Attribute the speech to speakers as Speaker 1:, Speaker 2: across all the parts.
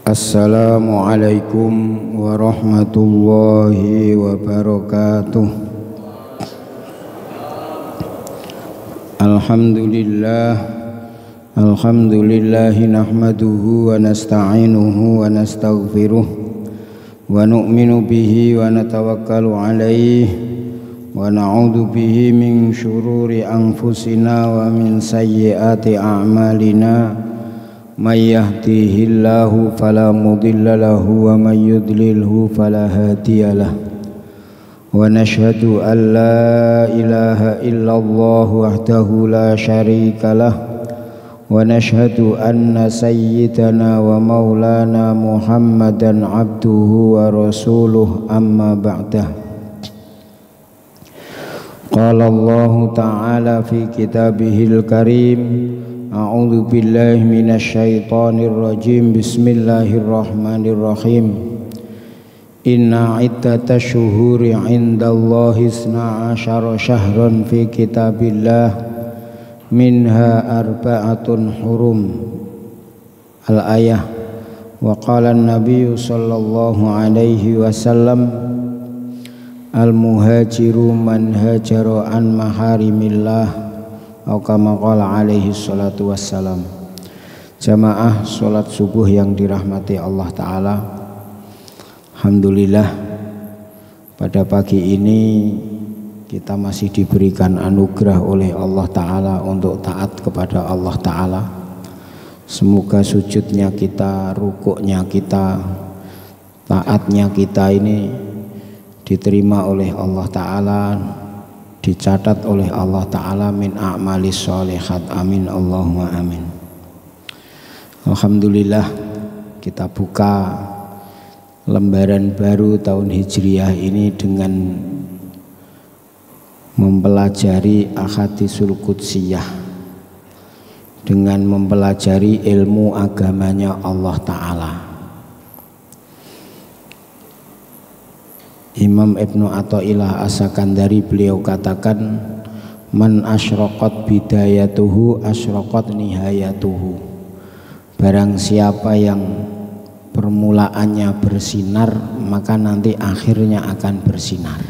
Speaker 1: Assalamualaikum warahmatullahi wabarakatuh. Alhamdulillahi nahmaduhu wa nasta'inuhu wa nastaghfiruh wa nu'minu bihi wa natawakkalu alaihi wa na'udzu bihi min syururi anfusina wa min sayyiati a'malina. May yahdihillahu fala mudilla lahu wa may yudlilhu fala hadiyalah. Wa nashhadu an la ilaha illallah wahdahu la syarikalah wa nashhadu anna sayyidana wa maulana Muhammadan abduhu wa rasuluh amma ba'dah. Qala Allah ta'ala fi kitabihil karim. A'udzu billahi minasy syaithanir rajim. Bismillahirrahmanirrahim. Inna iddatash syuhuri 'indallahi 12 syahran fi kitabillah minha arba'atun hurum. Al-ayah. Wa qala an-nabiy sallallahu alaihi wasallam al-muhajiru man hajara an maharimillah atau kama qala alaihi salatu wassalam. Jamaah salat subuh yang dirahmati Allah Ta'ala, alhamdulillah pada pagi ini kita masih diberikan anugerah oleh Allah Ta'ala untuk taat kepada Allah Ta'ala. Semoga sujudnya kita, rukuknya kita, taatnya kita ini diterima oleh Allah Ta'ala, dicatat oleh Allah Ta'ala min a'malis sholihat. Amin Allahumma amin. Alhamdulillah kita buka lembaran baru tahun Hijriah ini dengan mempelajari ahadisul qudsiyah, dengan mempelajari ilmu agamanya Allah Ta'ala. Imam Ibnu Athaillah As-Sakandari beliau katakan, man asyraqat bidayatuhu asyraqat nihayatuhu. Barang siapa yang permulaannya bersinar, maka nanti akhirnya akan bersinar.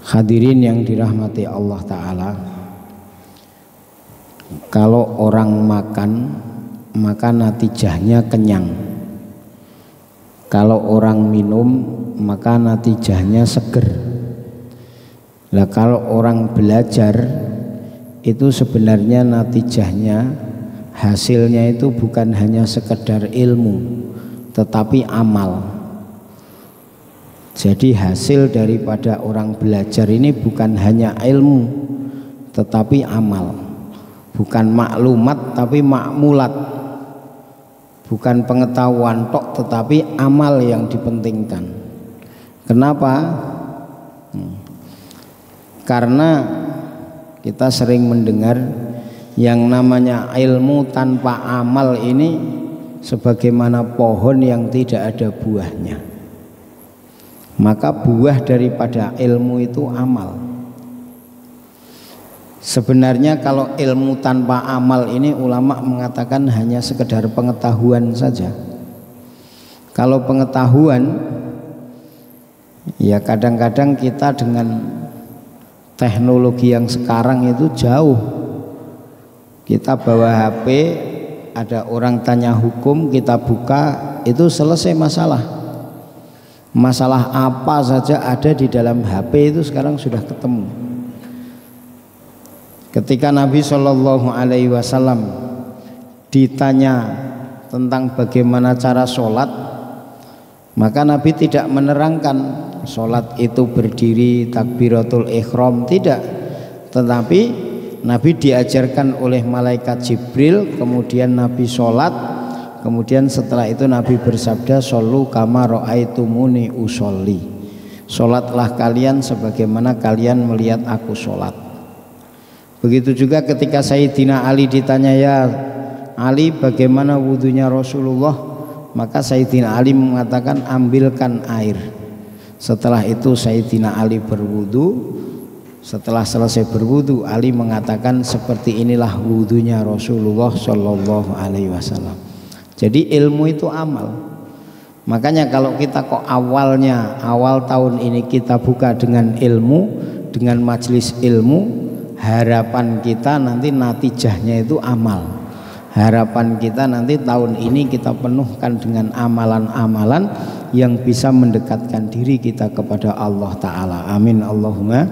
Speaker 1: Hadirin yang dirahmati Allah Ta'ala, kalau orang makan maka natijahnya kenyang. Kalau orang minum maka natijahnya seger. Lah kalau orang belajar itu sebenarnya natijahnya, hasilnya itu bukan hanya sekedar ilmu tetapi amal. Jadi hasil daripada orang belajar ini bukan hanya ilmu tetapi amal. Bukan maklumat tapi makmulat. Bukan pengetahuan tok tetapi amal yang dipentingkan. Kenapa? Karena kita sering mendengar yang namanya ilmu tanpa amal ini sebagaimana pohon yang tidak ada buahnya. Maka buah daripada ilmu itu amal. Sebenarnya kalau ilmu tanpa amal ini ulama mengatakan hanya sekedar pengetahuan saja. Kalau pengetahuan, ya kadang-kadang kita dengan teknologi yang sekarang itu jauh. Kita bawa HP, ada orang tanya hukum, kita buka, itu selesai masalah. Masalah apa saja ada di dalam HP itu sekarang sudah ketemu. Ketika Nabi Shallallahu Alaihi Wasallam ditanya tentang bagaimana cara sholat, maka Nabi tidak menerangkan sholat itu berdiri takbiratul ihram, tidak. Tetapi Nabi diajarkan oleh malaikat Jibril, kemudian Nabi sholat, kemudian setelah itu Nabi bersabda, shollu kama ra'aitumuni usolli. Sholatlah kalian sebagaimana kalian melihat aku sholat. Begitu juga ketika Sayyidina Ali ditanya, ya Ali bagaimana wudunya Rasulullah, maka Sayyidina Ali mengatakan ambilkan air. Setelah itu Sayyidina Ali berwudu. Setelah selesai berwudu, Ali mengatakan seperti inilah wudunya Rasulullah Shallallahu Alaihi Wasallam. Jadi ilmu itu amal. Makanya kalau kita kok awal tahun ini kita buka dengan ilmu, dengan majelis ilmu, harapan kita nanti natijahnya itu amal. Harapan kita nanti tahun ini kita penuhkan dengan amalan-amalan yang bisa mendekatkan diri kita kepada Allah Ta'ala. Amin Allahumma.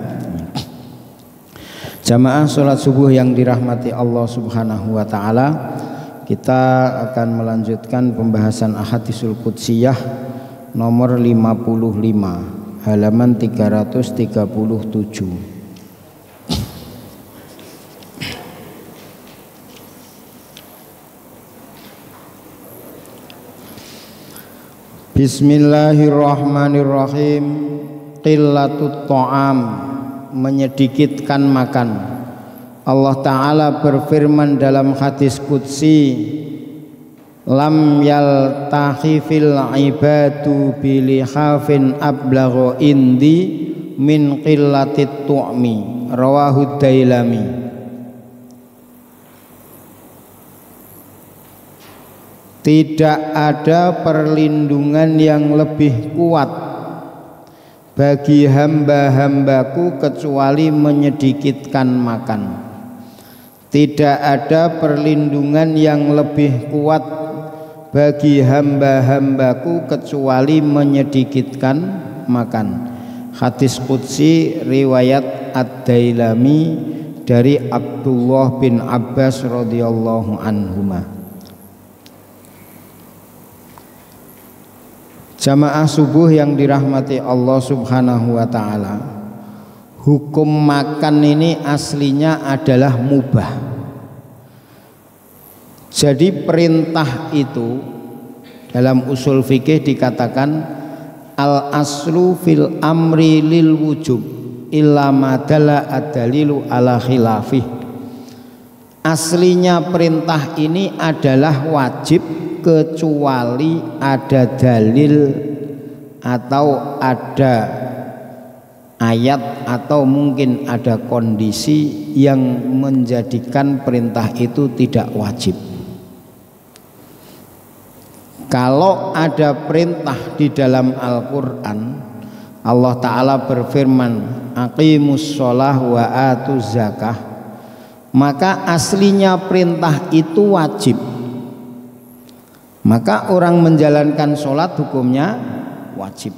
Speaker 1: Jamaah sholat subuh yang dirahmati Allah Subhanahu wa Ta'ala, kita akan melanjutkan pembahasan Ahadisul Qudsiyah nomor 55 halaman 337. Bismillahirrahmanirrahim. Qillatut ta'am, menyedikitkan makan. Allah Ta'ala berfirman dalam hadis qudsi, lam yaltahi fil ibadu bilihafin ablagho indi min qillatit tu'mi, rawahu Dailami. Tidak ada perlindungan yang lebih kuat bagi hamba-hambaku kecuali menyedikitkan makan. Tidak ada perlindungan yang lebih kuat bagi hamba-hambaku kecuali menyedikitkan makan. Hadis qudsi riwayat Ad-Dailami dari Abdullah bin Abbas radhiyallahu anhuma. Jamaah subuh yang dirahmati Allah Subhanahu wa Ta'ala, hukum makan ini aslinya adalah mubah. Jadi perintah itu dalam usul fikih dikatakan al aslu fil amri lil wujub illa madalla ad-dalilu ala khilafih. Aslinya perintah ini adalah wajib kecuali ada dalil atau ada ayat atau mungkin ada kondisi yang menjadikan perintah itu tidak wajib. Kalau ada perintah di dalam Al-Quran, Allah Ta'ala berfirman aqimus sholah wa atuz zakah, maka aslinya perintah itu wajib. Maka orang menjalankan sholat hukumnya wajib,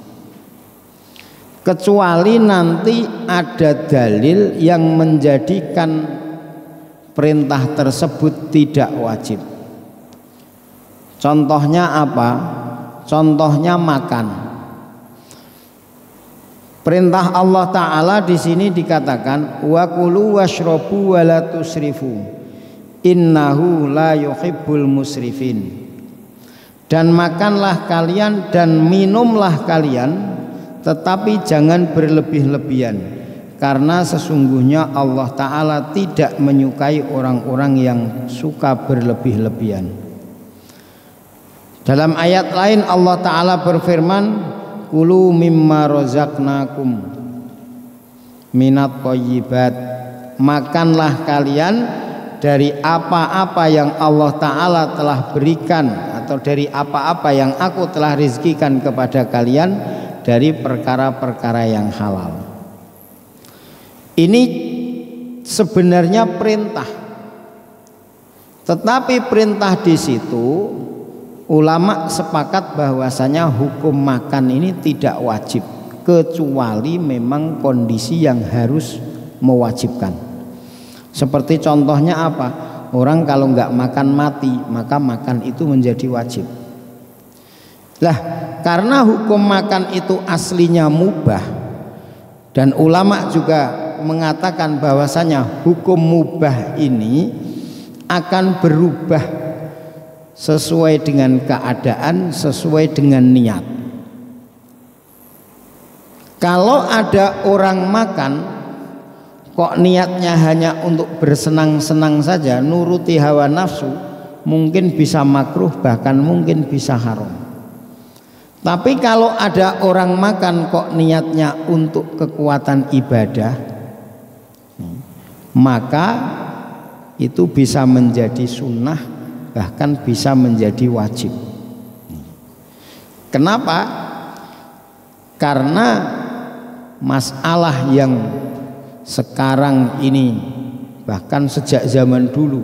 Speaker 1: kecuali nanti ada dalil yang menjadikan perintah tersebut tidak wajib. Contohnya apa? Contohnya makan. Perintah Allah Ta'ala di sini dikatakan wa kulu washrabu wa la tusrifu innahu la yuhibbul musrifin. Dan makanlah kalian dan minumlah kalian, tetapi jangan berlebih-lebihan, karena sesungguhnya Allah Ta'ala tidak menyukai orang-orang yang suka berlebih-lebihan. Dalam ayat lain Allah Ta'ala berfirman kulu mimma rozaqnakum minat thayyibat, makanlah kalian dari apa-apa yang Allah Ta'ala telah berikan atau dari apa-apa yang aku telah rizkikan kepada kalian dari perkara-perkara yang halal. Ini sebenarnya perintah, tetapi perintah di situ ulama sepakat bahwasanya hukum makan ini tidak wajib kecuali memang kondisi yang harus mewajibkan. Seperti contohnya apa? Orang kalau nggak makan mati, maka makan itu menjadi wajib. Lah, karena hukum makan itu aslinya mubah, dan ulama juga mengatakan bahwasanya hukum mubah ini akan berubah sesuai dengan keadaan, sesuai dengan niat. Kalau ada orang makan kok niatnya hanya untuk bersenang-senang saja, nuruti hawa nafsu, mungkin bisa makruh, bahkan mungkin bisa haram. Tapi kalau ada orang makan kok niatnya untuk kekuatan ibadah, maka itu bisa menjadi sunnah bahkan bisa menjadi wajib. Kenapa? Karena masalah yang sekarang ini, bahkan sejak zaman dulu,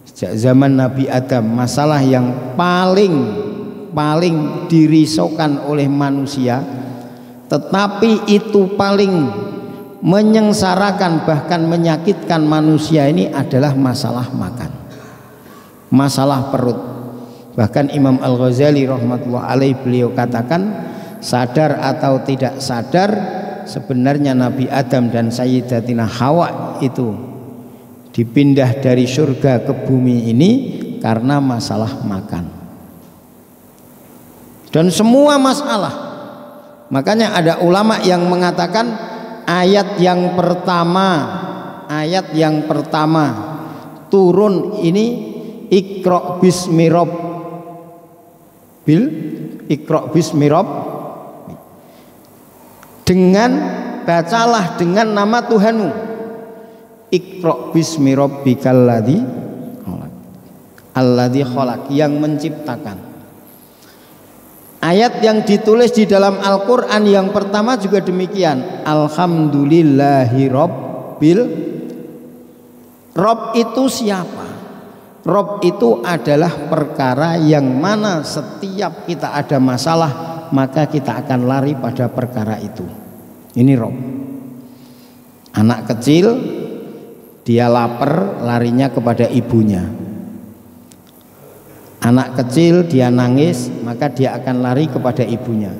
Speaker 1: sejak zaman Nabi Adam, masalah yang paling dirisaukan oleh manusia, tetapi itu paling menyengsarakan bahkan menyakitkan manusia ini adalah masalah makan, masalah perut. Bahkan Imam Al-Ghazali rahmatullah alaih beliau katakan, sadar atau tidak sadar, sebenarnya Nabi Adam dan Sayyidatina Hawa itu dipindah dari surga ke bumi ini karena masalah makan. Dan semua masalah, makanya ada ulama yang mengatakan ayat yang pertama turun ini Iqra bismi Rabb, dengan bacalah dengan nama Tuhanmu. Iqra bismi rabbikal ladzi khalaq, yang menciptakan. Ayat yang ditulis di dalam Al-Quran yang pertama juga demikian. Alhamdulillahi Rabbil. Rob itu siapa? Rob itu adalah perkara yang mana setiap kita ada masalah maka kita akan lari pada perkara itu. Ini Rob. Anak kecil dia lapar, larinya kepada ibunya. Anak kecil dia nangis, maka dia akan lari kepada ibunya.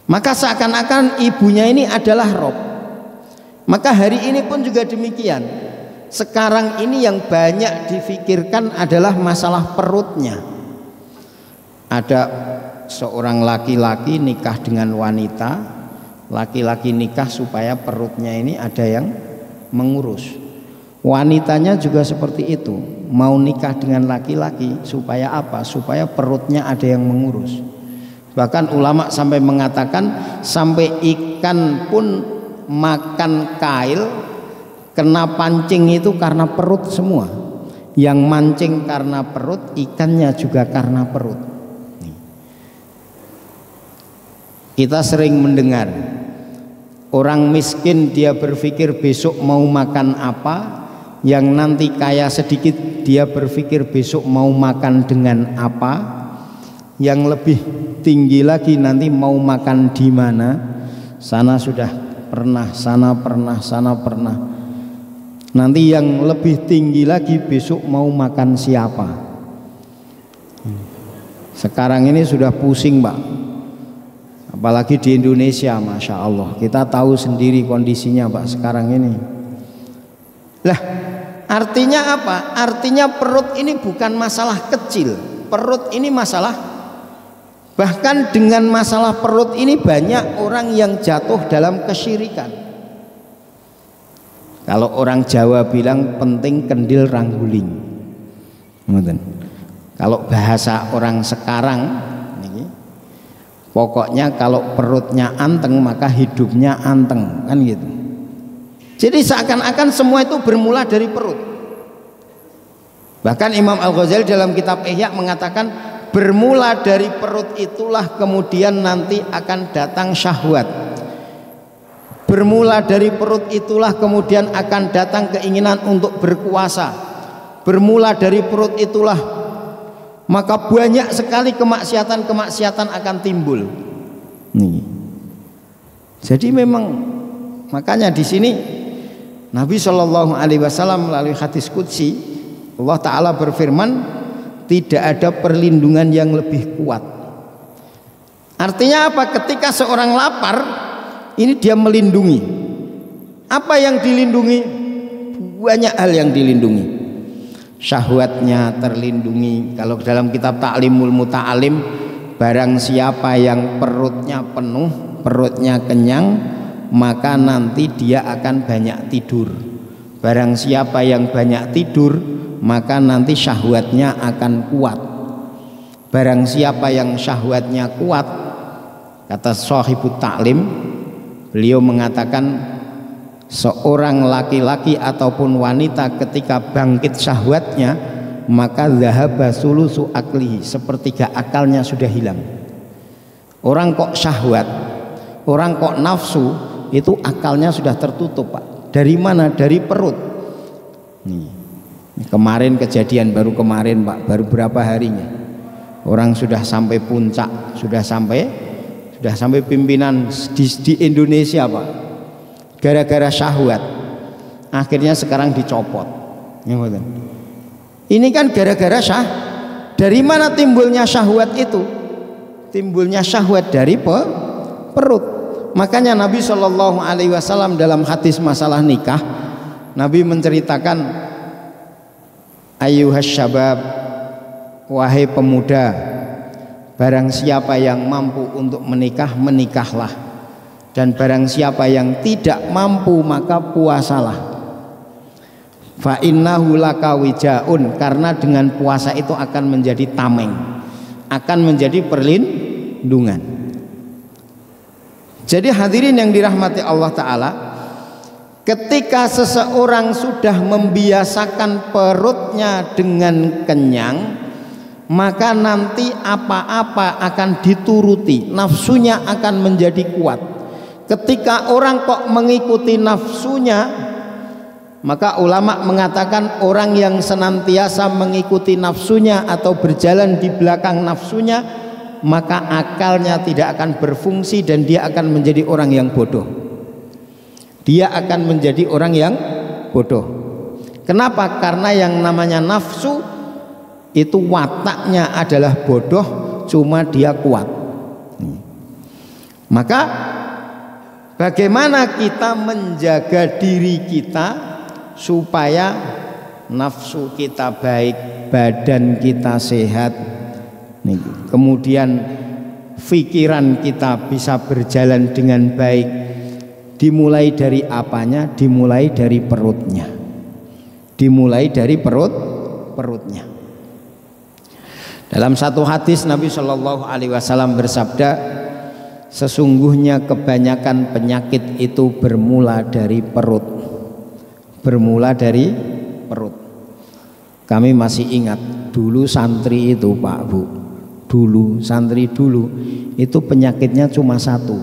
Speaker 1: Maka seakan-akan ibunya ini adalah Rob. Maka hari ini pun juga demikian. Sekarang ini yang banyak difikirkan adalah masalah perutnya. Ada seorang laki-laki nikah dengan wanita, laki-laki nikah supaya perutnya ini ada yang mengurus. Wanitanya juga seperti itu, mau nikah dengan laki-laki supaya apa? Supaya perutnya ada yang mengurus. Bahkan ulama sampai mengatakan sampai ikan pun makan kail, kena pancing itu karena perut semua. Yang mancing karena perut, ikannya juga karena perut. Kita sering mendengar orang miskin dia berpikir besok mau makan apa, yang nanti kaya sedikit dia berpikir besok mau makan dengan apa, yang lebih tinggi lagi nanti mau makan di mana. Sana sudah pernah, sana pernah. Nanti yang lebih tinggi lagi besok mau makan siapa. Sekarang ini sudah pusing, Pak. Apalagi di Indonesia, Masya Allah. Kita tahu sendiri kondisinya, Pak, sekarang ini. Lah, artinya apa? Artinya perut ini bukan masalah kecil. Perut ini masalah, bahkan dengan masalah perut ini banyak orang yang jatuh dalam kesyirikan. Kalau orang Jawa bilang penting kendil rangguling. Kalau bahasa orang sekarang, pokoknya kalau perutnya anteng maka hidupnya anteng, kan gitu. Jadi seakan-akan semua itu bermula dari perut. Bahkan Imam Al-Ghazali dalam kitab Ihya mengatakan bermula dari perut itulah kemudian nanti akan datang syahwat. Bermula dari perut itulah kemudian akan datang keinginan untuk berkuasa. Bermula dari perut itulah maka banyak sekali kemaksiatan akan timbul. Nih. Jadi memang makanya di sini Nabi Shallallahu Alaihi Wasallam melalui hadis qudsi Allah Ta'ala berfirman, tidak ada perlindungan yang lebih kuat. Artinya apa? Ketika seorang lapar, ini dia melindungi. Apa yang dilindungi? Banyak hal yang dilindungi. Syahwatnya terlindungi. Kalau dalam kitab Ta'limul Muta'alim, barang siapa yang perutnya penuh, perutnya kenyang, maka nanti dia akan banyak tidur. Barang siapa yang banyak tidur, maka nanti syahwatnya akan kuat. Barang siapa yang syahwatnya kuat, kata Shahibut Ta'lim, beliau mengatakan seorang laki-laki ataupun wanita ketika bangkit syahwatnya maka dhahaba sulusu aklihi, sepertiga akalnya sudah hilang. Orang kok syahwat, orang kok nafsu, itu akalnya sudah tertutup, Pak. Dari mana? Dari perut. Nih, kemarin kejadian, baru kemarin, Pak, baru berapa harinya, orang sudah sampai puncak, sudah sampai pimpinan di Indonesia, Pak, gara-gara syahwat. Akhirnya sekarang dicopot. Ini kan gara-gara dari mana timbulnya syahwat itu? Timbulnya syahwat dari perut. Makanya Nabi Shallallahu Alaihi Wasallam dalam hadis masalah nikah, Nabi menceritakan, ayyuhas syabab, wahai pemuda, barang siapa yang mampu untuk menikah, menikahlah, dan barang siapa yang tidak mampu maka puasalah. Fa innahu laka wijaun, karena dengan puasa itu akan menjadi tameng, akan menjadi perlindungan. Jadi hadirin yang dirahmati Allah Ta'ala, ketika seseorang sudah membiasakan perutnya dengan kenyang, maka nanti apa-apa akan dituruti, nafsunya akan menjadi kuat. Ketika orang kok mengikuti nafsunya, maka ulama mengatakan orang yang senantiasa mengikuti nafsunya atau berjalan di belakang nafsunya, maka akalnya tidak akan berfungsi dan dia akan menjadi orang yang bodoh. Dia akan menjadi orang yang bodoh. Kenapa? Karena yang namanya nafsu itu wataknya adalah bodoh, cuma dia kuat. Maka bagaimana kita menjaga diri kita supaya nafsu kita baik, badan kita sehat, kemudian pikiran kita bisa berjalan dengan baik. Dimulai dari apanya? Dimulai dari perutnya. Dimulai dari perutnya. Dalam satu hadis Nabi Shallallahu Alaihi Wasallam bersabda, sesungguhnya kebanyakan penyakit itu bermula dari perut. Bermula dari perut. Kami masih ingat dulu santri itu, Pak Bu, dulu santri dulu itu penyakitnya cuma satu.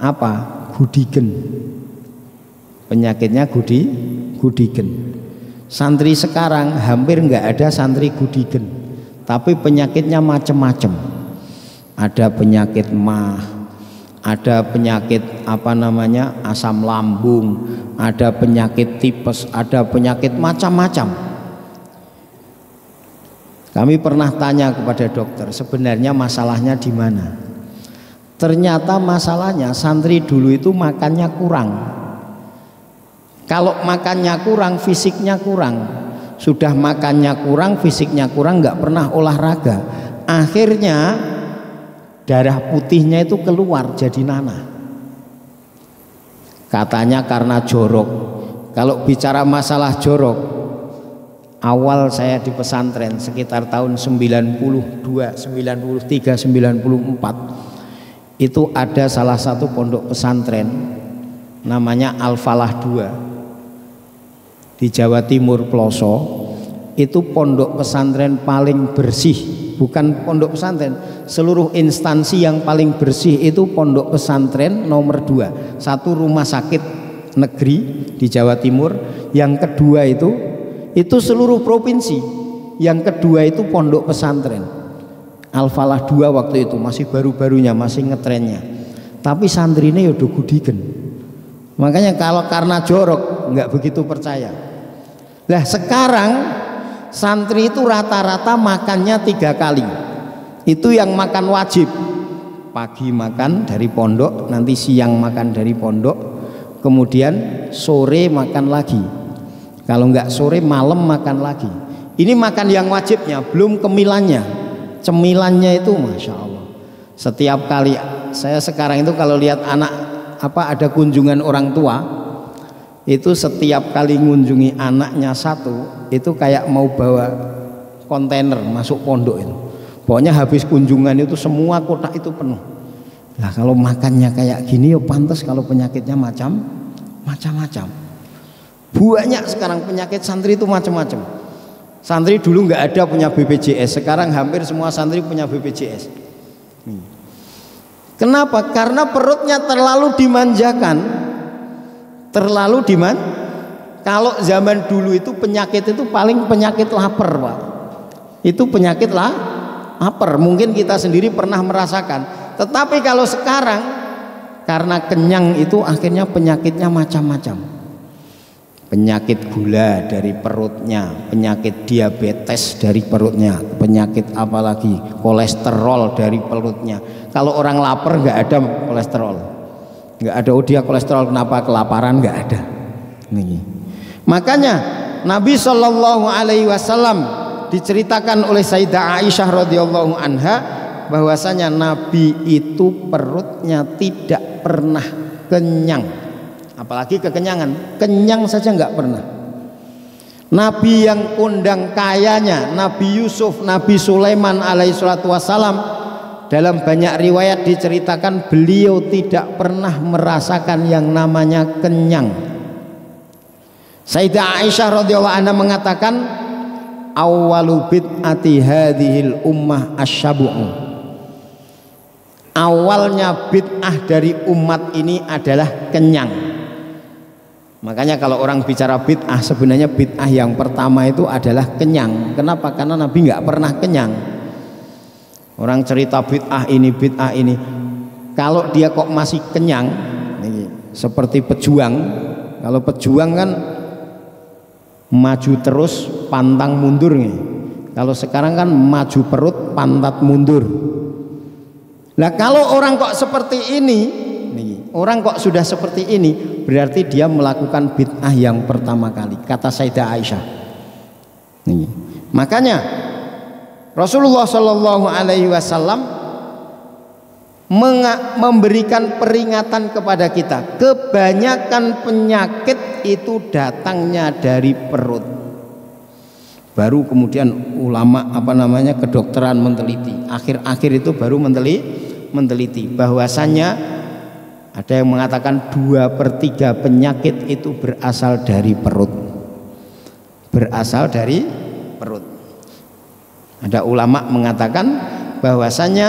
Speaker 1: Apa? Gudigen. Penyakitnya gudigen. Santri sekarang hampir nggak ada santri gudigen, tapi penyakitnya macam-macam. Ada penyakit mah, ada penyakit asam lambung, ada penyakit tipes, ada penyakit macam-macam. Kami pernah tanya kepada dokter, sebenarnya masalahnya di mana? Ternyata masalahnya santri dulu itu makannya kurang. Kalau makannya kurang, fisiknya kurang. Sudah makannya kurang, fisiknya kurang, nggak pernah olahraga. Akhirnya darah putihnya itu keluar jadi nanah. Katanya karena jorok. Kalau bicara masalah jorok, awal saya di pesantren sekitar tahun 92, 93, 94, itu ada salah satu pondok pesantren namanya Al-Falah 2 di Jawa Timur Ploso. Itu pondok pesantren paling bersih, bukan pondok pesantren, seluruh instansi yang paling bersih itu pondok pesantren nomor 2. Satu rumah sakit negeri di Jawa Timur, yang kedua itu seluruh provinsi, yang kedua itu pondok pesantren Al-Falah 2 waktu itu masih baru-barunya, masih ngetrennya, tapi santrinya ya udah gudigen. Makanya kalau karena jorok nggak begitu percaya. Lah sekarang santri itu rata-rata makannya 3 kali. Itu yang makan wajib. Pagi makan dari pondok, nanti siang makan dari pondok, kemudian sore makan lagi. Kalau enggak sore, malam makan lagi. Ini makan yang wajibnya, belum cemilannya. Cemilannya itu Masya Allah. Setiap kali saya sekarang itu kalau lihat anak ada kunjungan orang tua, itu setiap kali mengunjungi anaknya satu, itu kayak mau bawa kontainer masuk pondok itu. Pokoknya habis kunjungan itu semua kotak itu penuh. Nah kalau makannya kayak gini ya pantas kalau penyakitnya macam-macam. Banyak sekarang penyakit santri itu macam-macam. Santri dulu nggak ada punya BPJS, sekarang hampir semua santri punya BPJS. Kenapa? Karena perutnya terlalu dimanjakan, terlalu Kalau zaman dulu itu penyakit itu paling penyakit lapar, Pak. Itu penyakit lapar. Mungkin kita sendiri pernah merasakan. Tetapi kalau sekarang karena kenyang itu akhirnya penyakitnya macam-macam. Penyakit gula dari perutnya, penyakit diabetes dari perutnya, penyakit apalagi kolesterol dari perutnya. Kalau orang lapar nggak ada kolesterol, nggak ada. Oh dia kolesterol kenapa? Kelaparan, nggak ada. Nih. Makanya Nabi Shallallahu Alaihi Wasallam diceritakan oleh Sayyidah Aisyah radhiyallahu anha bahwasanya Nabi itu perutnya tidak pernah kenyang, apalagi kekenyangan, kenyang saja nggak pernah. Nabi yang kondang kayanya, Nabi Yusuf, Nabi Sulaiman alaihissalatu wassalam, dalam banyak riwayat diceritakan beliau tidak pernah merasakan yang namanya kenyang. Sayyidah Aisyah radhiyallahu anha mengatakan, awwalu bid'ati hadhil ummah asyabu'u. Awalnya bid'ah dari umat ini adalah kenyang. Makanya kalau orang bicara bid'ah, sebenarnya bid'ah yang pertama itu adalah kenyang. Kenapa? Karena Nabi nggak pernah kenyang. Orang cerita bid'ah ini, kalau dia kok masih kenyang, seperti pejuang. Kalau pejuang kan maju terus pantang mundur nih. Kalau sekarang kan maju perut pantat mundur. Nah kalau orang kok seperti ini nih, orang kok sudah seperti ini, berarti dia melakukan bid'ah yang pertama kali, kata Sayyidah Aisyah nih. Makanya Rasulullah Shallallahu Alaihi Wasallam memberikan peringatan kepada kita, kebanyakan penyakit itu datangnya dari perut. Baru kemudian ulama kedokteran meneliti, akhir-akhir itu baru meneliti bahwasanya ada yang mengatakan 2/3 penyakit itu berasal dari perut. Berasal dari perut. Ada ulama mengatakan bahwasanya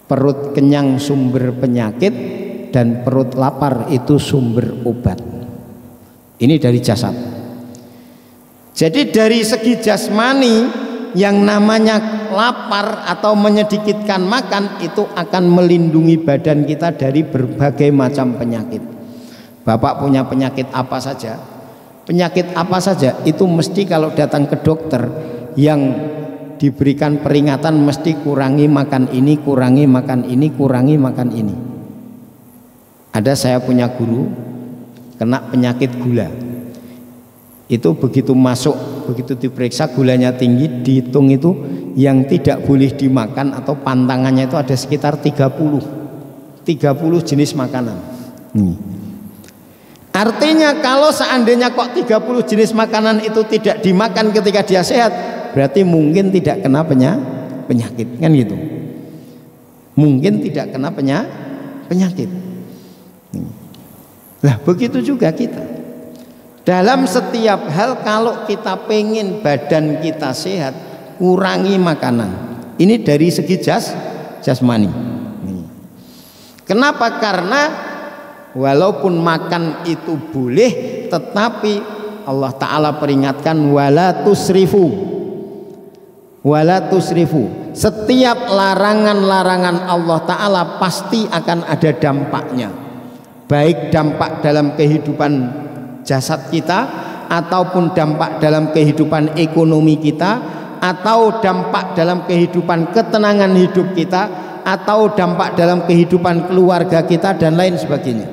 Speaker 1: perut kenyang sumber penyakit dan perut lapar itu sumber obat. Ini dari jasad. Jadi dari segi jasmani, yang namanya lapar atau menyedikitkan makan itu akan melindungi badan kita dari berbagai macam penyakit. Bapak punya penyakit apa saja, penyakit apa saja itu mesti kalau datang ke dokter yang diberikan peringatan mesti kurangi makan ini, kurangi makan ini, kurangi makan ini. Ada saya punya guru kena penyakit gula. Itu begitu masuk, begitu diperiksa gulanya tinggi, dihitung itu yang tidak boleh dimakan atau pantangannya itu ada sekitar 30 jenis makanan. Artinya kalau seandainya kok 30 jenis makanan itu tidak dimakan ketika dia sehat, berarti mungkin tidak kena penyakit, kan gitu. Mungkin tidak kena penyakit. Lah begitu juga kita. Dalam setiap hal kalau kita pengen badan kita sehat, kurangi makanan. Ini dari segi jasmani. Kenapa? Karena walaupun makan itu boleh, tetapi Allah Ta'ala peringatkan wala tusrifu. Wala tusrifu. Setiap larangan-larangan Allah Ta'ala pasti akan ada dampaknya, baik dampak dalam kehidupan jasad kita, ataupun dampak dalam kehidupan ekonomi kita, atau dampak dalam kehidupan ketenangan hidup kita, atau dampak dalam kehidupan keluarga kita, dan lain sebagainya.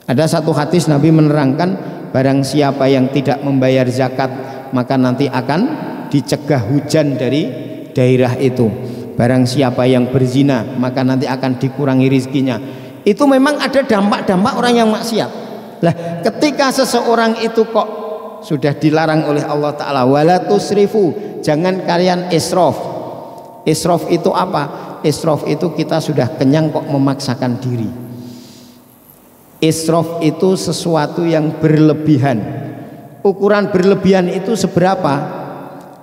Speaker 1: Ada satu hadis Nabi menerangkan, barang siapa yang tidak membayar zakat maka nanti akan dicegah hujan dari daerah itu. Barang siapa yang berzina maka nanti akan dikurangi rizkinya. Itu memang ada dampak-dampak orang yang maksiat. Lah ketika seseorang itu kok sudah dilarang oleh Allah Ta'ala, wala tusrifu, jangan kalian israf. Israf itu apa? Israf itu kita sudah kenyang kok memaksakan diri. Israf itu sesuatu yang berlebihan. ukuran berlebihan itu seberapa?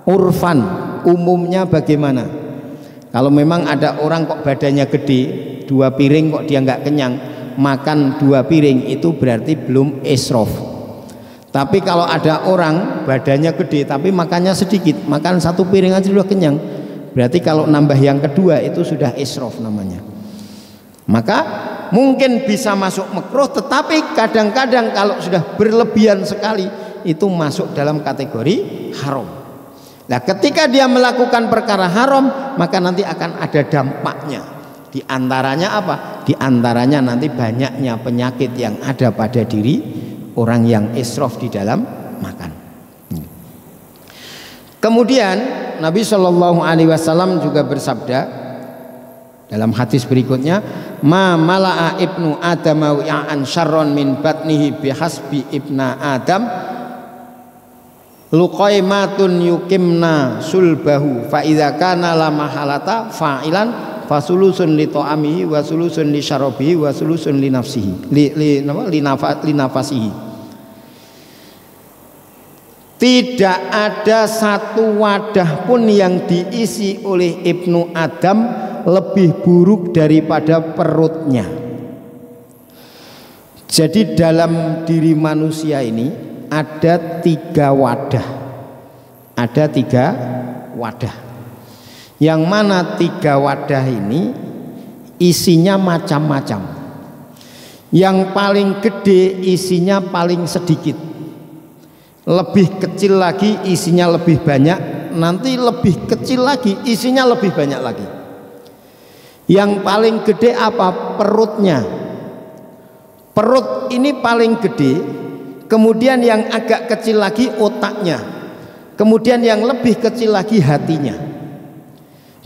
Speaker 1: Urfan, umumnya bagaimana? Kalau memang ada orang kok badannya gede, 2 piring kok dia nggak kenyang, makan 2 piring itu berarti belum israf. Tapi kalau ada orang badannya gede tapi makannya sedikit, makan 1 piring aja sudah kenyang, berarti kalau nambah yang kedua itu sudah israf namanya. Maka mungkin bisa masuk makruh, tetapi kadang-kadang kalau sudah berlebihan sekali itu masuk dalam kategori haram. Nah, ketika dia melakukan perkara haram, maka nanti akan ada dampaknya. Di antaranya apa? Di antaranya nanti banyaknya penyakit yang ada pada diri orang yang israf di dalam makan. Kemudian Nabi Shallallahu Alaihi Wasallam juga bersabda dalam hadis berikutnya, ma mala'a ibnu adam wi'an syarron min batnihi bihasbi ibna adam luqaimatun yukimna sulbahu fa idza kana la mahalata fa'ilan fasulusun li ta'amihi wa sulusun li syarabihi wa sulusun li nafsihi li nafasihi. Tidak ada satu wadah pun yang diisi oleh ibnu Adam lebih buruk daripada perutnya. Jadi dalam diri manusia ini ada 3 wadah. Ada 3 wadah. Yang mana 3 wadah ini isinya macam-macam. Yang paling gede isinya paling sedikit. Lebih kecil lagi isinya lebih banyak, nanti lebih kecil lagi isinya lebih banyak lagi. Yang paling gede apa? Perutnya. Perut ini paling gede. Kemudian yang agak kecil lagi otaknya. Kemudian yang lebih kecil lagi hatinya.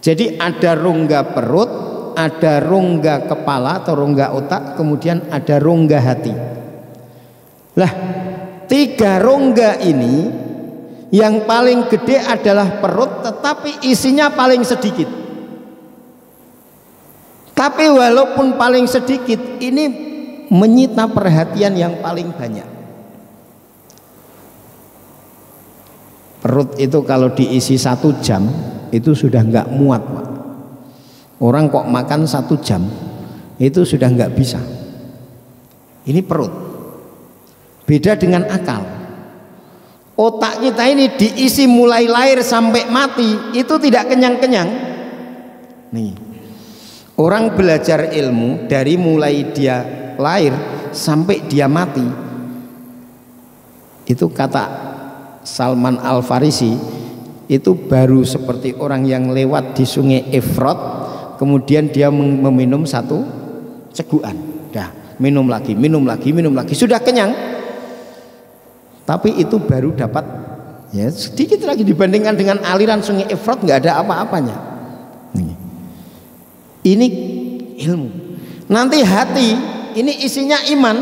Speaker 1: Jadi ada rongga perut, ada rongga kepala atau rongga otak, kemudian ada rongga hati. Lah, 3 rongga ini yang paling gede adalah perut, tetapi isinya paling sedikit. Tapi walaupun paling sedikit, ini menyita perhatian yang paling banyak. Perut itu kalau diisi 1 jam itu sudah nggak muat, Pak. Orang kok makan 1 jam itu sudah nggak bisa. Ini perut. Beda dengan akal. Otak kita ini diisi mulai lahir sampai mati itu tidak kenyang-kenyang. Nih, orang belajar ilmu dari mulai dia lahir sampai dia mati, itu kata Salman Al Farisi, itu baru seperti orang yang lewat di sungai Efrat, kemudian dia meminum 1 cegukan, dah minum lagi, sudah kenyang. Tapi itu baru dapat ya sedikit lagi dibandingkan dengan aliran sungai Efrat, nggak ada apa-apanya. Ini ilmu. Nanti hati ini isinya iman.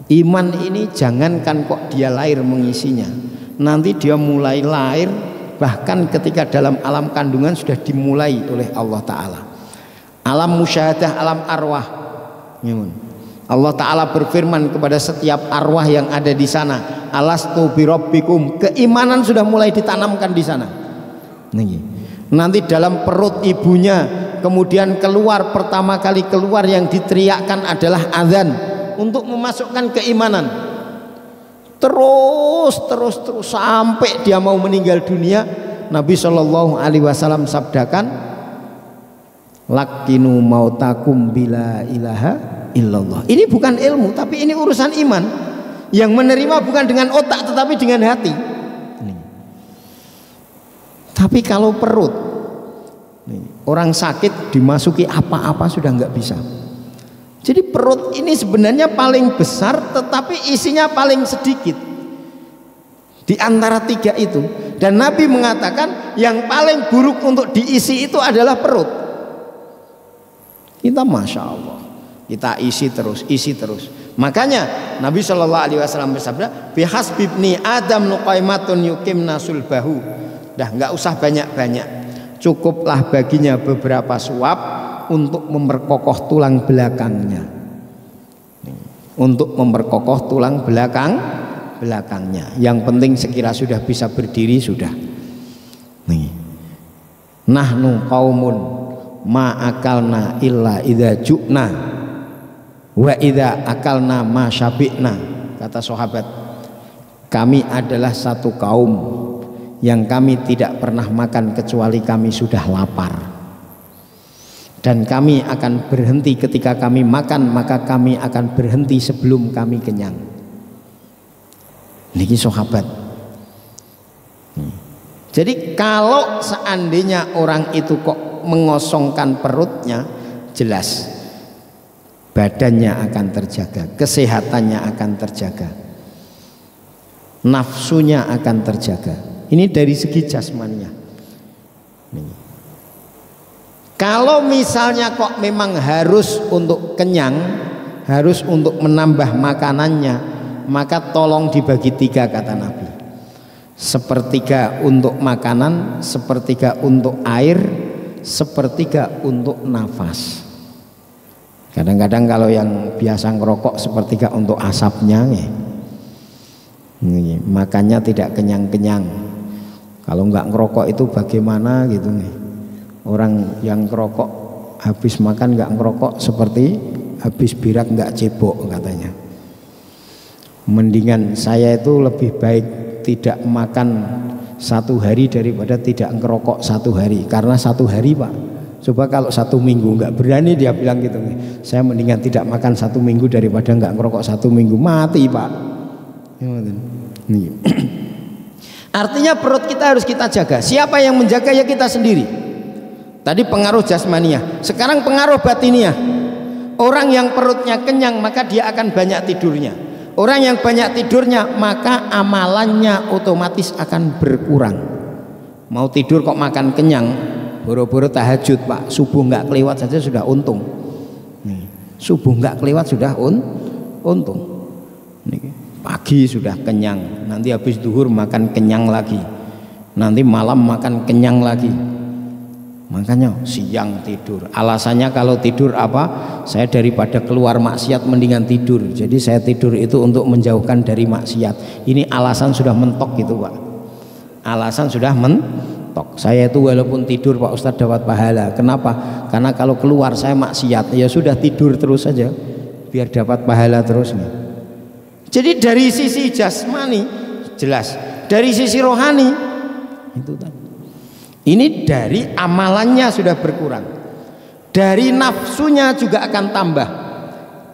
Speaker 1: Iman ini jangankan kok dia lahir mengisinya, nanti dia mulai lahir, bahkan ketika dalam alam kandungan sudah dimulai oleh Allah Ta'ala. Alam musyahadah, alam arwah. Allah Ta'ala berfirman kepada setiap arwah yang ada di sana, alastu birabbikum, keimanan sudah mulai ditanamkan di sana. Nanti dalam perut ibunya, kemudian keluar, pertama kali keluar yang diteriakkan adalah azan untuk memasukkan keimanan. Terus sampai dia mau meninggal dunia, Nabi Shallallahu Alaihi Wasallam sabdakan, lakinu mautakum bila ilaha illallah. Ini bukan ilmu, tapi ini urusan iman. Yang menerima bukan dengan otak, tetapi dengan hati. Tapi kalau perut, orang sakit dimasuki apa-apa sudah nggak bisa. Jadi perut ini sebenarnya paling besar, tetapi isinya paling sedikit di antara 3 itu. Dan Nabi mengatakan yang paling buruk untuk diisi itu adalah perut. Kita masya Allah, kita isi terus. Makanya Nabi Shallallahu Alaihi Wasallam bersabda, bihasbibni Adam luqaimatun yukimna sulbahu. Dah nggak usah banyak-banyak, cukuplah baginya beberapa suap untuk memperkokoh tulang belakangnya. Untuk memperkokoh tulang belakangnya. belakangnya. Yang penting sekira sudah bisa berdiri sudah. Nih. Nahnu qaumun ma akalna illa idza ju'na wa idza akalna ma syabi'na. Kata sahabat, kami adalah satu kaum yang kami tidak pernah makan kecuali kami sudah lapar, dan kami akan berhenti ketika kami makan, maka kami akan berhenti sebelum kami kenyang. Niki sahabat. Jadi kalau seandainya orang itu kok mengosongkan perutnya, jelas badannya akan terjaga, kesehatannya akan terjaga, nafsunya akan terjaga. Ini dari segi jasmaninya. Kalau misalnya kok memang harus untuk kenyang, harus untuk menambah makanannya, maka tolong dibagi tiga kata Nabi. Sepertiga untuk makanan, sepertiga untuk air, sepertiga untuk nafas. Kadang-kadang kalau yang biasa ngerokok sepertiga untuk asapnya, makannya tidak kenyang-kenyang. Kalau nggak ngerokok itu bagaimana gitu nih? Orang yang ngerokok habis makan nggak ngerokok seperti habis birak nggak cebok katanya. Mendingan saya itu lebih baik tidak makan satu hari daripada tidak ngerokok satu hari. Karena satu hari Pak, coba kalau satu minggu, nggak berani dia bilang gitu nih, saya mendingan tidak makan satu minggu daripada nggak ngerokok satu minggu, mati Pak. Artinya perut kita harus kita jaga. Siapa yang menjaga? Ya kita sendiri. Tadi pengaruh jasmaniah, sekarang pengaruh batiniah. Orang yang perutnya kenyang maka dia akan banyak tidurnya. Orang yang banyak tidurnya maka amalannya otomatis akan berkurang. Mau tidur kok makan kenyang, boro-boro tahajud Pak, subuh nggak kelewat saja sudah untung. Nih, subuh nggak kelewat sudah untung. Nih, pagi sudah kenyang, nanti habis duhur makan kenyang lagi, nanti malam makan kenyang lagi. Makanya siang tidur. Alasannya kalau tidur apa? Saya daripada keluar maksiat mendingan tidur. Jadi saya tidur itu untuk menjauhkan dari maksiat. Ini alasan sudah mentok gitu Pak. Alasan sudah mentok. Saya itu walaupun tidur Pak Ustadz dapat pahala. Kenapa? Karena kalau keluar saya maksiat, ya sudah tidur terus saja biar dapat pahala terus nih. Jadi dari sisi jasmani jelas, dari sisi rohani itu tadi. Ini dari amalannya sudah berkurang, dari nafsunya juga akan tambah.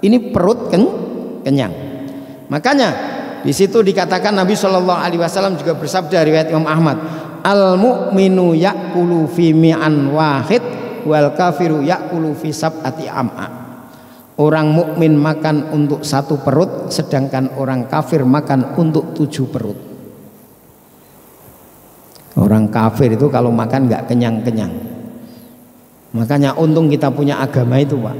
Speaker 1: Ini perut kenyang. Makanya di situ dikatakan Nabi Shallallahu Alaihi Wasallam juga bersabda riwayat Imam Ahmad, al mu'minu ya'kulu fi mi'an wahid wal kafiru ya'kulu fi sab'ati am'a. Orang mukmin makan untuk satu perut, sedangkan orang kafir makan untuk 7 perut. Orang kafir itu kalau makan nggak kenyang-kenyang. Makanya untung kita punya agama itu Pak.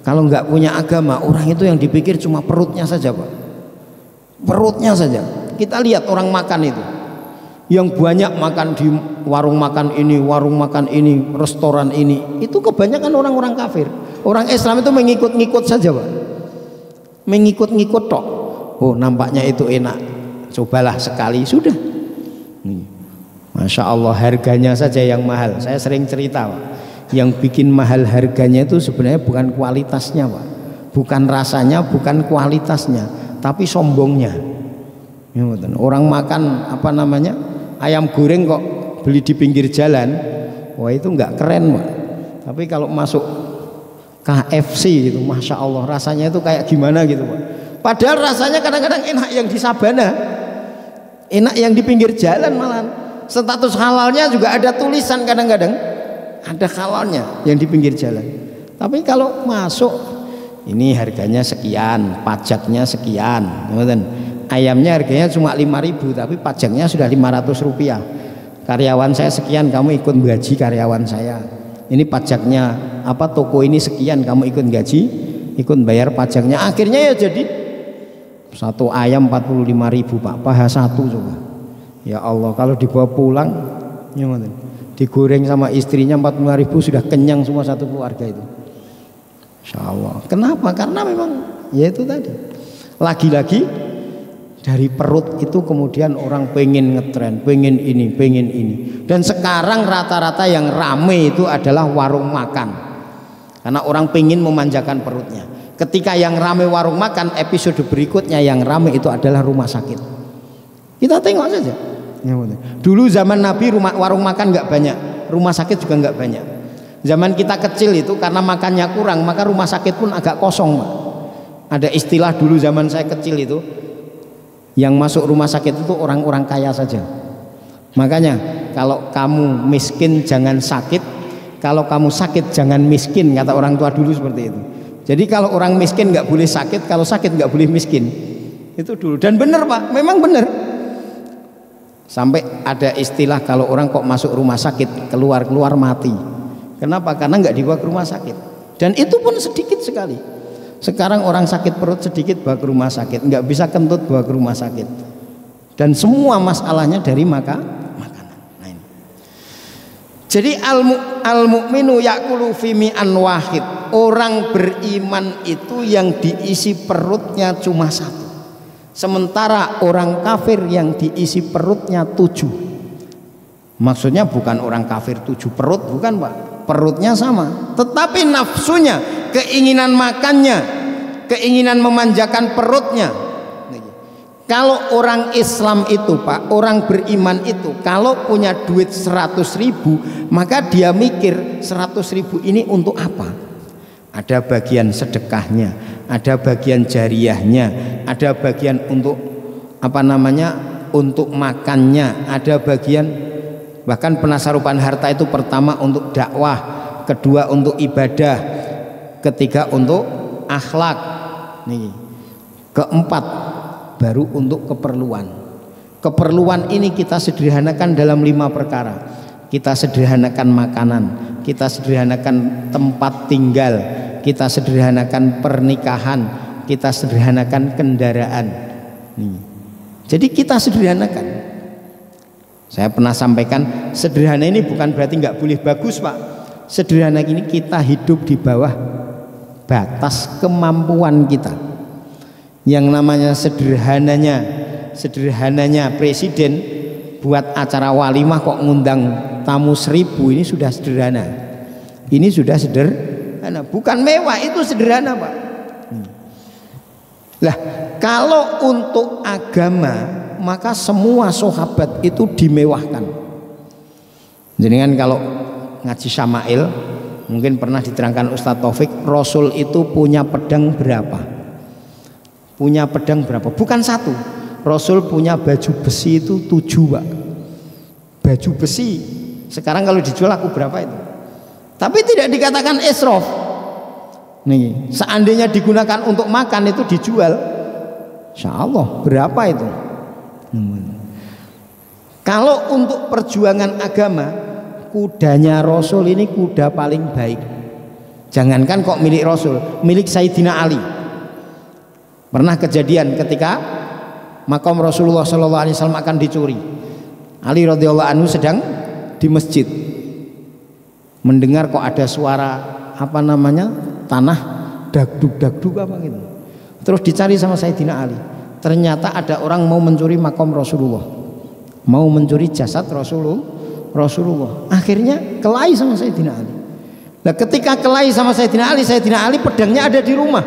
Speaker 1: Kalau nggak punya agama, orang itu yang dipikir cuma perutnya saja Pak. Perutnya saja. Kita lihat orang makan itu, yang banyak makan di warung makan ini, restoran ini, itu kebanyakan orang-orang kafir. Orang Islam itu mengikut-ngikut saja Pak. Mengikut-ngikut tok. Oh nampaknya itu enak, cobalah sekali sudah. Masya Allah, harganya saja yang mahal. Saya sering cerita Pak, yang bikin mahal harganya itu sebenarnya bukan kualitasnya Pak, bukan rasanya, bukan kualitasnya, tapi sombongnya. Orang makan apa namanya ayam goreng kok beli di pinggir jalan, wah itu nggak keren Pak. Tapi kalau masuk KFC gitu, Masya Allah rasanya itu kayak gimana gitu Pak. Padahal rasanya kadang-kadang enak yang di Sabana, enak yang di pinggir jalan malah. Status halalnya juga ada tulisan, kadang-kadang ada halalnya yang di pinggir jalan. Tapi kalau masuk ini harganya sekian, pajaknya sekian, ayamnya harganya cuma 5.000 tapi pajaknya sudah 500 rupiah. Karyawan saya sekian, kamu ikut gaji karyawan saya. Ini pajaknya apa, toko ini sekian, kamu ikut gaji, ikut bayar pajaknya. Akhirnya ya jadi satu ayam 45.000 Pak, paha satu coba. Ya Allah, kalau dibawa pulang digoreng sama istrinya 45.000 sudah kenyang semua satu keluarga itu. Insya Allah. Kenapa? Karena memang ya itu tadi. Lagi-lagi Dari perut itu kemudian orang pengen ngetren, pengen ini, pengen ini. Dan sekarang rata-rata yang rame itu adalah warung makan, karena orang pengen memanjakan perutnya. Ketika yang rame warung makan, episode berikutnya yang rame itu adalah rumah sakit. Kita tengok saja. Dulu zaman Nabi warung makan nggak banyak, rumah sakit juga nggak banyak. Zaman kita kecil itu karena makannya kurang, maka rumah sakit pun agak kosong. Ada istilah dulu zaman saya kecil itu, yang masuk rumah sakit itu orang-orang kaya saja. Makanya kalau kamu miskin jangan sakit, kalau kamu sakit jangan miskin, kata orang tua dulu seperti itu. Jadi kalau orang miskin nggak boleh sakit, kalau sakit nggak boleh miskin. Itu dulu, dan benar Pak, memang benar. Sampai ada istilah kalau orang kok masuk rumah sakit keluar-keluar mati. Kenapa? Karena nggak dibawa ke rumah sakit. Dan itu pun sedikit sekali. Sekarang orang sakit perut sedikit bawa ke rumah sakit, nggak bisa kentut bawa ke rumah sakit, dan semua masalahnya dari makanan. Nah ini. Jadi al mukminu yakulu fi mi'an wahid. Orang beriman itu yang diisi perutnya cuma satu, sementara orang kafir yang diisi perutnya 7. Maksudnya bukan orang kafir 7 perut, bukan Pak. Perutnya sama, tetapi nafsunya, keinginan makannya, keinginan memanjakan perutnya. Kalau orang Islam itu Pak, orang beriman itu kalau punya duit 100.000, maka dia mikir 100.000 ini untuk apa? Ada bagian sedekahnya, ada bagian jariyahnya, ada bagian untuk apa namanya, untuk makannya, ada bagian. Bahkan penasarupan harta itu pertama untuk dakwah, kedua untuk ibadah, ketiga untuk akhlak, nih, keempat baru untuk keperluan. Keperluan ini kita sederhanakan dalam 5 perkara. Kita sederhanakan makanan, kita sederhanakan tempat tinggal, kita sederhanakan pernikahan, kita sederhanakan kendaraan. Nih. Jadi kita sederhanakan. Saya pernah sampaikan, sederhana ini bukan berarti nggak boleh bagus Pak. Sederhana ini kita hidup di bawah batas kemampuan kita. Yang namanya sederhananya presiden buat acara walimah kok ngundang tamu 1000, ini sudah sederhana. Ini sudah sederhana, bukan mewah, itu sederhana Pak. Lah kalau untuk agama, maka semua sahabat itu dimewahkan. Jadi kan kalau ngaji Syama'il mungkin pernah diterangkan Ustadz Taufik, Rasul itu punya pedang berapa? Punya pedang berapa? Bukan 1. Rasul punya baju besi itu 7 Pak. Baju besi sekarang kalau dijual aku berapa itu? Tapi tidak dikatakan israf. Nih, seandainya digunakan untuk makan itu dijual, insya Allah berapa itu? Kalau untuk perjuangan agama, kudanya Rasul ini kuda paling baik. Jangankan kok milik Rasul, milik Sayyidina Ali. Pernah kejadian ketika makam Rasulullah SAW akan dicuri. Ali radhiyallahu anhu sedang di masjid, mendengar kok ada suara apa namanya, tanah dagdug apa gitu. Terus dicari sama Sayyidina Ali. Ternyata ada orang mau mencuri makam Rasulullah, mau mencuri jasad Rasulullah. Akhirnya kelahi sama Sayyidina Ali. Nah ketika kelahi sama Sayyidina Ali pedangnya ada di rumah.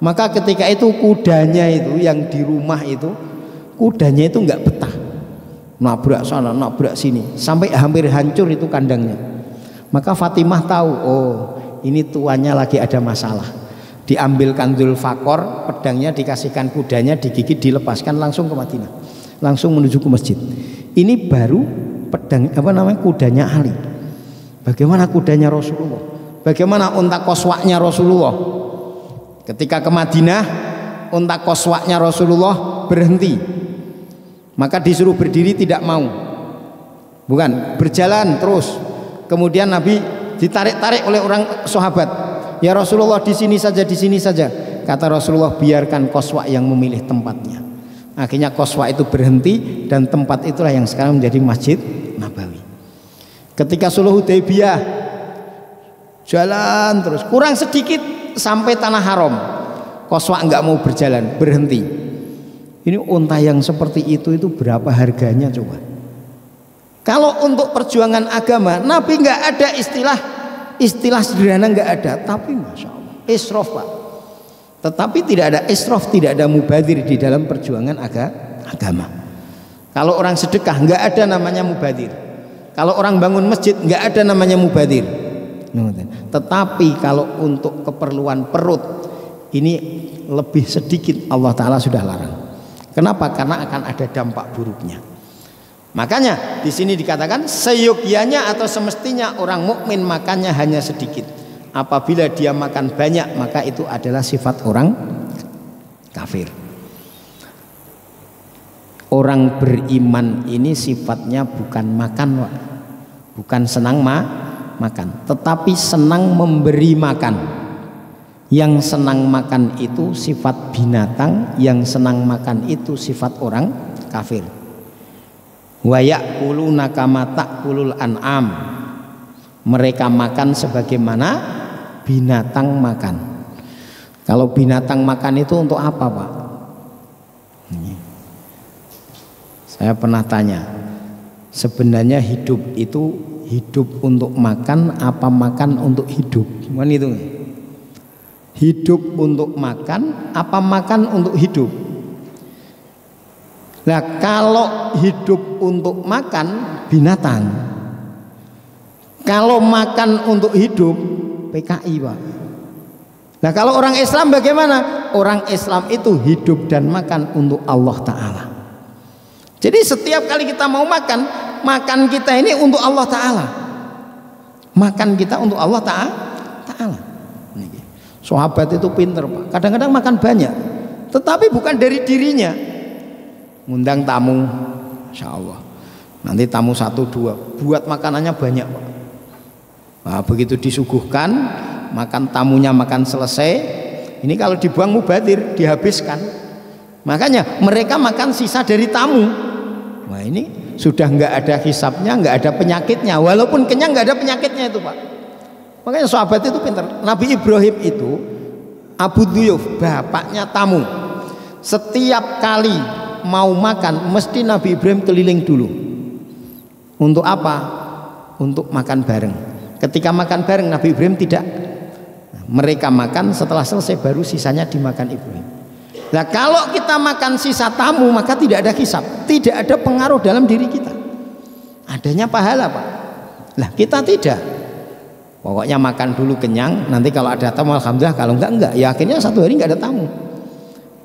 Speaker 1: Maka ketika itu kudanya itu yang di rumah itu, kudanya itu nggak betah, nabrak sana nabrak sini sampai hampir hancur itu kandangnya. Maka Fatimah tahu, oh ini tuannya lagi ada masalah. Diambilkan Dzulfaqar, pedangnya dikasihkan kudanya, digigit, dilepaskan, langsung ke Madinah, langsung menuju ke masjid. Ini baru pedang apa namanya, kudanya Ali. Bagaimana kudanya Rasulullah? Bagaimana unta koswaknya Rasulullah? Ketika ke Madinah, unta koswaknya Rasulullah berhenti. Maka disuruh berdiri, tidak mau. Bukan, berjalan terus. Kemudian Nabi ditarik-tarik oleh orang sahabat. Ya Rasulullah, di sini saja, di sini saja. Kata Rasulullah, biarkan koswak yang memilih tempatnya. Akhirnya koswak itu berhenti, dan tempat itulah yang sekarang menjadi Masjid Nabawi. Ketika Sulh Hudaybiyah, jalan terus, kurang sedikit sampai tanah haram, koswak enggak mau berjalan, berhenti. Ini unta yang seperti itu berapa harganya coba? Kalau untuk perjuangan agama, Nabi nggak ada istilah sederhana, nggak ada. Tapi masya Allah, israf Pak. Tetapi tidak ada israf, tidak ada mubadir di dalam perjuangan agama. Kalau orang sedekah nggak ada namanya mubadir. Kalau orang bangun masjid nggak ada namanya mubadir. Tetapi kalau untuk keperluan perut ini lebih sedikit Allah Ta'ala sudah larang. Kenapa? Karena akan ada dampak buruknya. Makanya di sini dikatakan seyogyanya atau semestinya orang mukmin makannya hanya sedikit. Apabila dia makan banyak maka itu adalah sifat orang kafir. Orang beriman ini sifatnya bukan makan, bukan senang makan, tetapi senang memberi makan. Yang senang makan itu sifat binatang, yang senang makan itu sifat orang kafir. Wa ya'kuluna kama ta'kulul an'am. Mereka makan sebagaimana binatang makan. Kalau binatang makan itu untuk apa, Pak? Saya pernah tanya, sebenarnya hidup itu hidup untuk makan apa makan untuk hidup? Gimana itu? Hidup untuk makan apa makan untuk hidup? Nah, kalau hidup untuk makan binatang, kalau makan untuk hidup PKI Pak. Nah, kalau orang Islam bagaimana? Orang Islam itu hidup dan makan untuk Allah Ta'ala. Jadi setiap kali kita mau makan, makan kita ini untuk Allah Ta'ala. Makan kita untuk Allah Ta'ala. Sahabat itu pinter Pak. Kadang-kadang makan banyak, tetapi bukan dari dirinya. Ngundang tamu, Masya Allah. Nanti tamu 1-2, buat makanannya banyak Pak. Nah, begitu disuguhkan, makan tamunya makan selesai. Ini kalau dibuang mubadir, dihabiskan. Makanya mereka makan sisa dari tamu. Nah ini sudah nggak ada hisapnya, nggak ada penyakitnya. Walaupun kenyang nggak ada penyakitnya itu Pak. Makanya sahabat itu pintar. Nabi Ibrahim itu Abu Duyuf, bapaknya tamu. Setiap kali mau makan mesti Nabi Ibrahim keliling dulu. Untuk apa? Untuk makan bareng. Ketika makan bareng Nabi Ibrahim tidak. Mereka makan, setelah selesai baru sisanya dimakan Ibrahim. Nah kalau kita makan sisa tamu maka tidak ada hisab, tidak ada pengaruh dalam diri kita. Adanya pahala Pak. Nah kita tidak. Pokoknya makan dulu kenyang, nanti kalau ada tamu alhamdulillah, kalau enggak. Ya akhirnya 1 hari enggak ada tamu,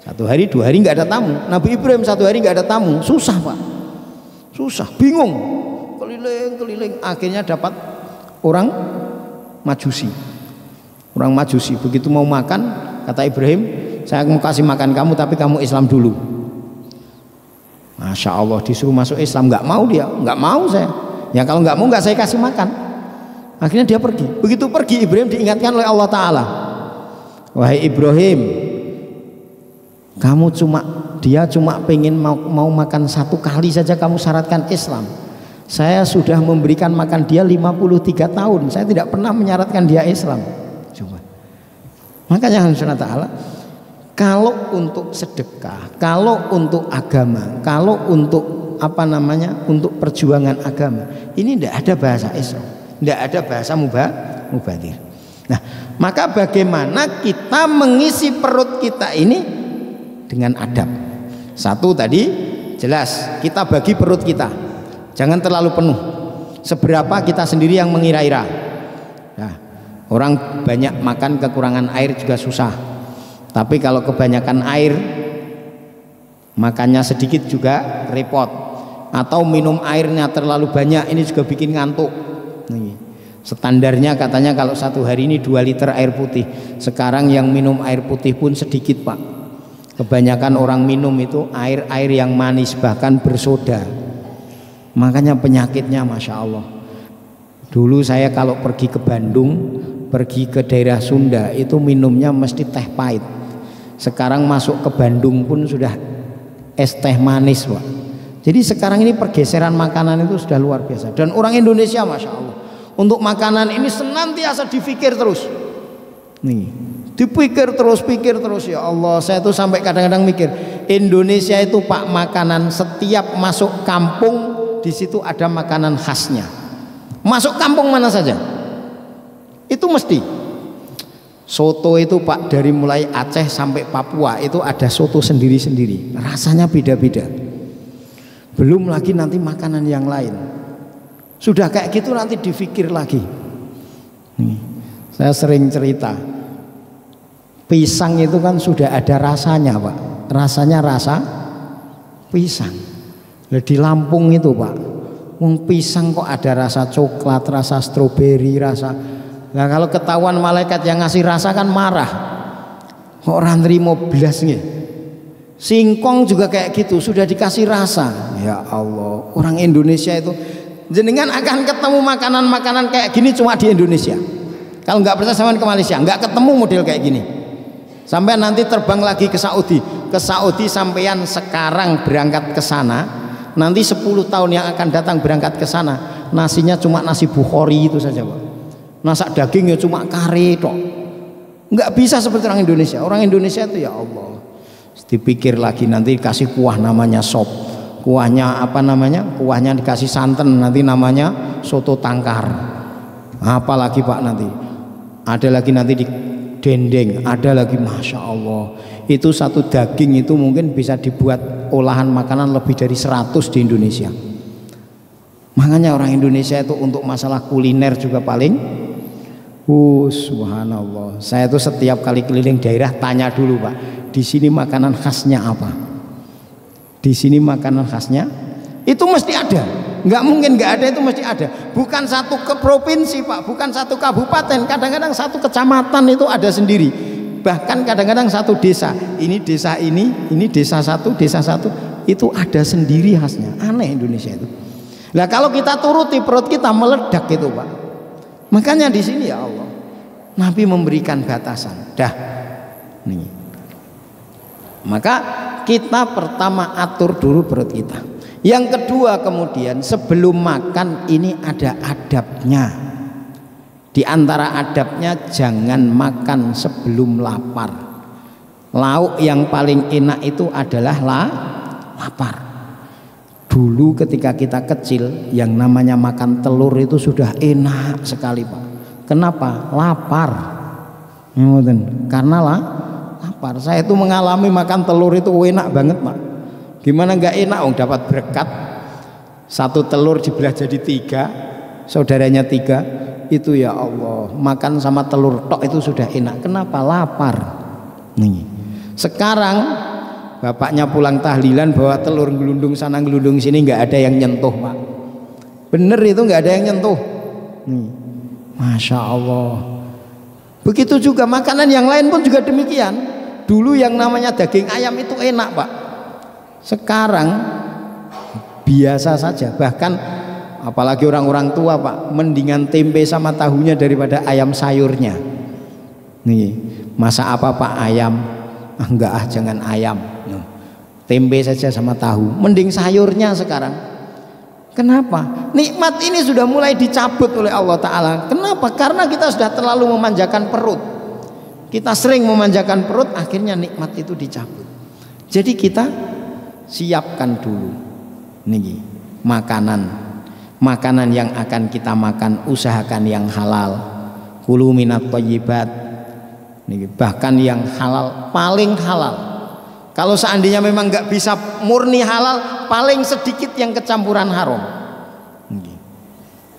Speaker 1: 1 hari 2 hari enggak ada tamu. Nabi Ibrahim 1 hari enggak ada tamu, susah Pak, susah, bingung, keliling, akhirnya dapat orang Majusi. Orang Majusi begitu mau makan, kata Ibrahim, saya mau kasih makan kamu tapi kamu Islam dulu. Masya Allah, disuruh masuk Islam, enggak mau dia, enggak mau saya. Ya kalau enggak mau enggak saya kasih makan. Akhirnya dia pergi. Begitu pergi Ibrahim diingatkan oleh Allah Ta'ala, wahai Ibrahim, dia cuma pengen mau makan 1 kali saja kamu syaratkan Islam. Saya sudah memberikan makan dia 53 tahun, saya tidak pernah menyaratkan dia Islam. Coba. Makanya Allah Ta'ala, kalau untuk sedekah, kalau untuk agama, kalau untuk untuk perjuangan agama, ini tidak ada bahasa Islam, tidak ada bahasa mubadir. Nah, maka bagaimana kita mengisi perut kita ini dengan adab? Satu tadi jelas, kita bagi perut kita, jangan terlalu penuh. Seberapa kita sendiri yang mengira-ira. Nah, orang banyak makan kekurangan air juga susah. Tapi kalau kebanyakan air, makannya sedikit juga repot. Atau minum airnya terlalu banyak, ini juga bikin ngantuk. Standarnya katanya kalau 1 hari ini 2 liter air putih. Sekarang yang minum air putih pun sedikit Pak. Kebanyakan orang minum itu air-air yang manis, bahkan bersoda. Makanya penyakitnya Masya Allah. Dulu saya kalau pergi ke Bandung, pergi ke daerah Sunda, itu minumnya mesti teh pahit. Sekarang masuk ke Bandung pun sudah es teh manis Pak. Jadi sekarang ini pergeseran makanan itu sudah luar biasa. Dan orang Indonesia Masya Allah, untuk makanan ini senantiasa dipikir terus. Nih, Dipikir terus, ya Allah, saya tuh sampai kadang-kadang mikir, Indonesia itu Pak, makanan setiap masuk kampung di situ ada makanan khasnya. Masuk kampung mana saja itu mesti soto itu Pak, dari mulai Aceh sampai Papua itu ada soto sendiri-sendiri, rasanya beda-beda. Belum lagi nanti makanan yang lain. Sudah kayak gitu nanti dipikir lagi. Nih, saya sering cerita, pisang itu kan sudah ada rasanya Pak, rasanya rasa pisang. Nah, di Lampung itu Pak, pisang kok ada rasa coklat, rasa stroberi, rasa. Nah kalau ketahuan malaikat yang ngasih rasa kan marah. Kok orang nerimo belas nih. Singkong juga kayak gitu, sudah dikasih rasa. Ya Allah, orang Indonesia itu, jenengan akan ketemu makanan-makanan kayak gini cuma di Indonesia. Kalau nggak percaya sama ke Malaysia, nggak ketemu model kayak gini. Sampai nanti terbang lagi ke Saudi. Ke Saudi sampean sekarang berangkat ke sana, nanti 10 tahun yang akan datang berangkat ke sana, nasinya cuma nasi Bukhari itu saja Pak. Masak dagingnya cuma kare tok. Nggak bisa seperti orang Indonesia. Orang Indonesia itu ya Allah, dipikir lagi nanti dikasih kuah namanya sop. Kuahnya apa namanya? Kuahnya dikasih santan, nanti namanya soto tangkar. Apalagi Pak nanti. Ada lagi nanti di dendeng, ada lagi, Masya Allah. Itu satu daging itu mungkin bisa dibuat olahan makanan lebih dari 100 di Indonesia. Makanya orang Indonesia itu untuk masalah kuliner juga paling subhanallah. Saya tuh setiap kali keliling daerah tanya dulu Pak, di sini makanan khasnya apa? Di sini makanan khasnya itu mesti ada. Nggak mungkin nggak ada, itu mesti ada. Bukan satu ke provinsi Pak, bukan satu kabupaten, kadang-kadang satu kecamatan itu ada sendiri. Bahkan kadang-kadang satu desa, ini desa ini desa satu, itu ada sendiri khasnya. Aneh Indonesia itu. Nah kalau kita turuti perut kita meledak itu Pak. Makanya di sini ya Allah, Nabi memberikan batasan. Dah, nih. Maka kita pertama atur dulu perut kita. Yang kedua kemudian sebelum makan ini ada adabnya. Di antara adabnya jangan makan sebelum lapar. Lauk yang paling enak itu adalah lapar. Dulu ketika kita kecil yang namanya makan telur itu sudah enak sekali Pak. Kenapa? Lapar. Karena lapar. Saya itu mengalami makan telur itu enak banget Pak. Gimana nggak enak? Dapat berkat. Satu telur dibelah jadi 3, saudaranya 3. Itu ya Allah, makan sama telur tok itu sudah enak. Kenapa? Lapar. Nih. Sekarang bapaknya pulang tahlilan bawa telur gelundung sana gelundung sini, nggak ada yang nyentuh Pak. Bener itu, nggak ada yang nyentuh. Masya Allah. Begitu juga makanan yang lain pun juga demikian. Dulu yang namanya daging ayam itu enak Pak. Sekarang biasa saja. Bahkan apalagi orang-orang tua Pak, mendingan tempe sama tahunya daripada ayam sayurnya. Nih, masa apa Pak ayam? Enggak jangan ayam. Tempe saja sama tahu, mending sayurnya sekarang. Kenapa? Nikmat ini sudah mulai dicabut oleh Allah Ta'ala. Kenapa? Karena kita sudah terlalu memanjakan perut. Kita sering memanjakan perut, akhirnya nikmat itu dicabut. Jadi kita siapkan dulu nih makanan yang akan kita makan, usahakan yang halal. Kulu minat thayyibat, bahkan yang halal, paling halal. Kalau seandainya memang nggak bisa murni halal, paling sedikit yang kecampuran haram.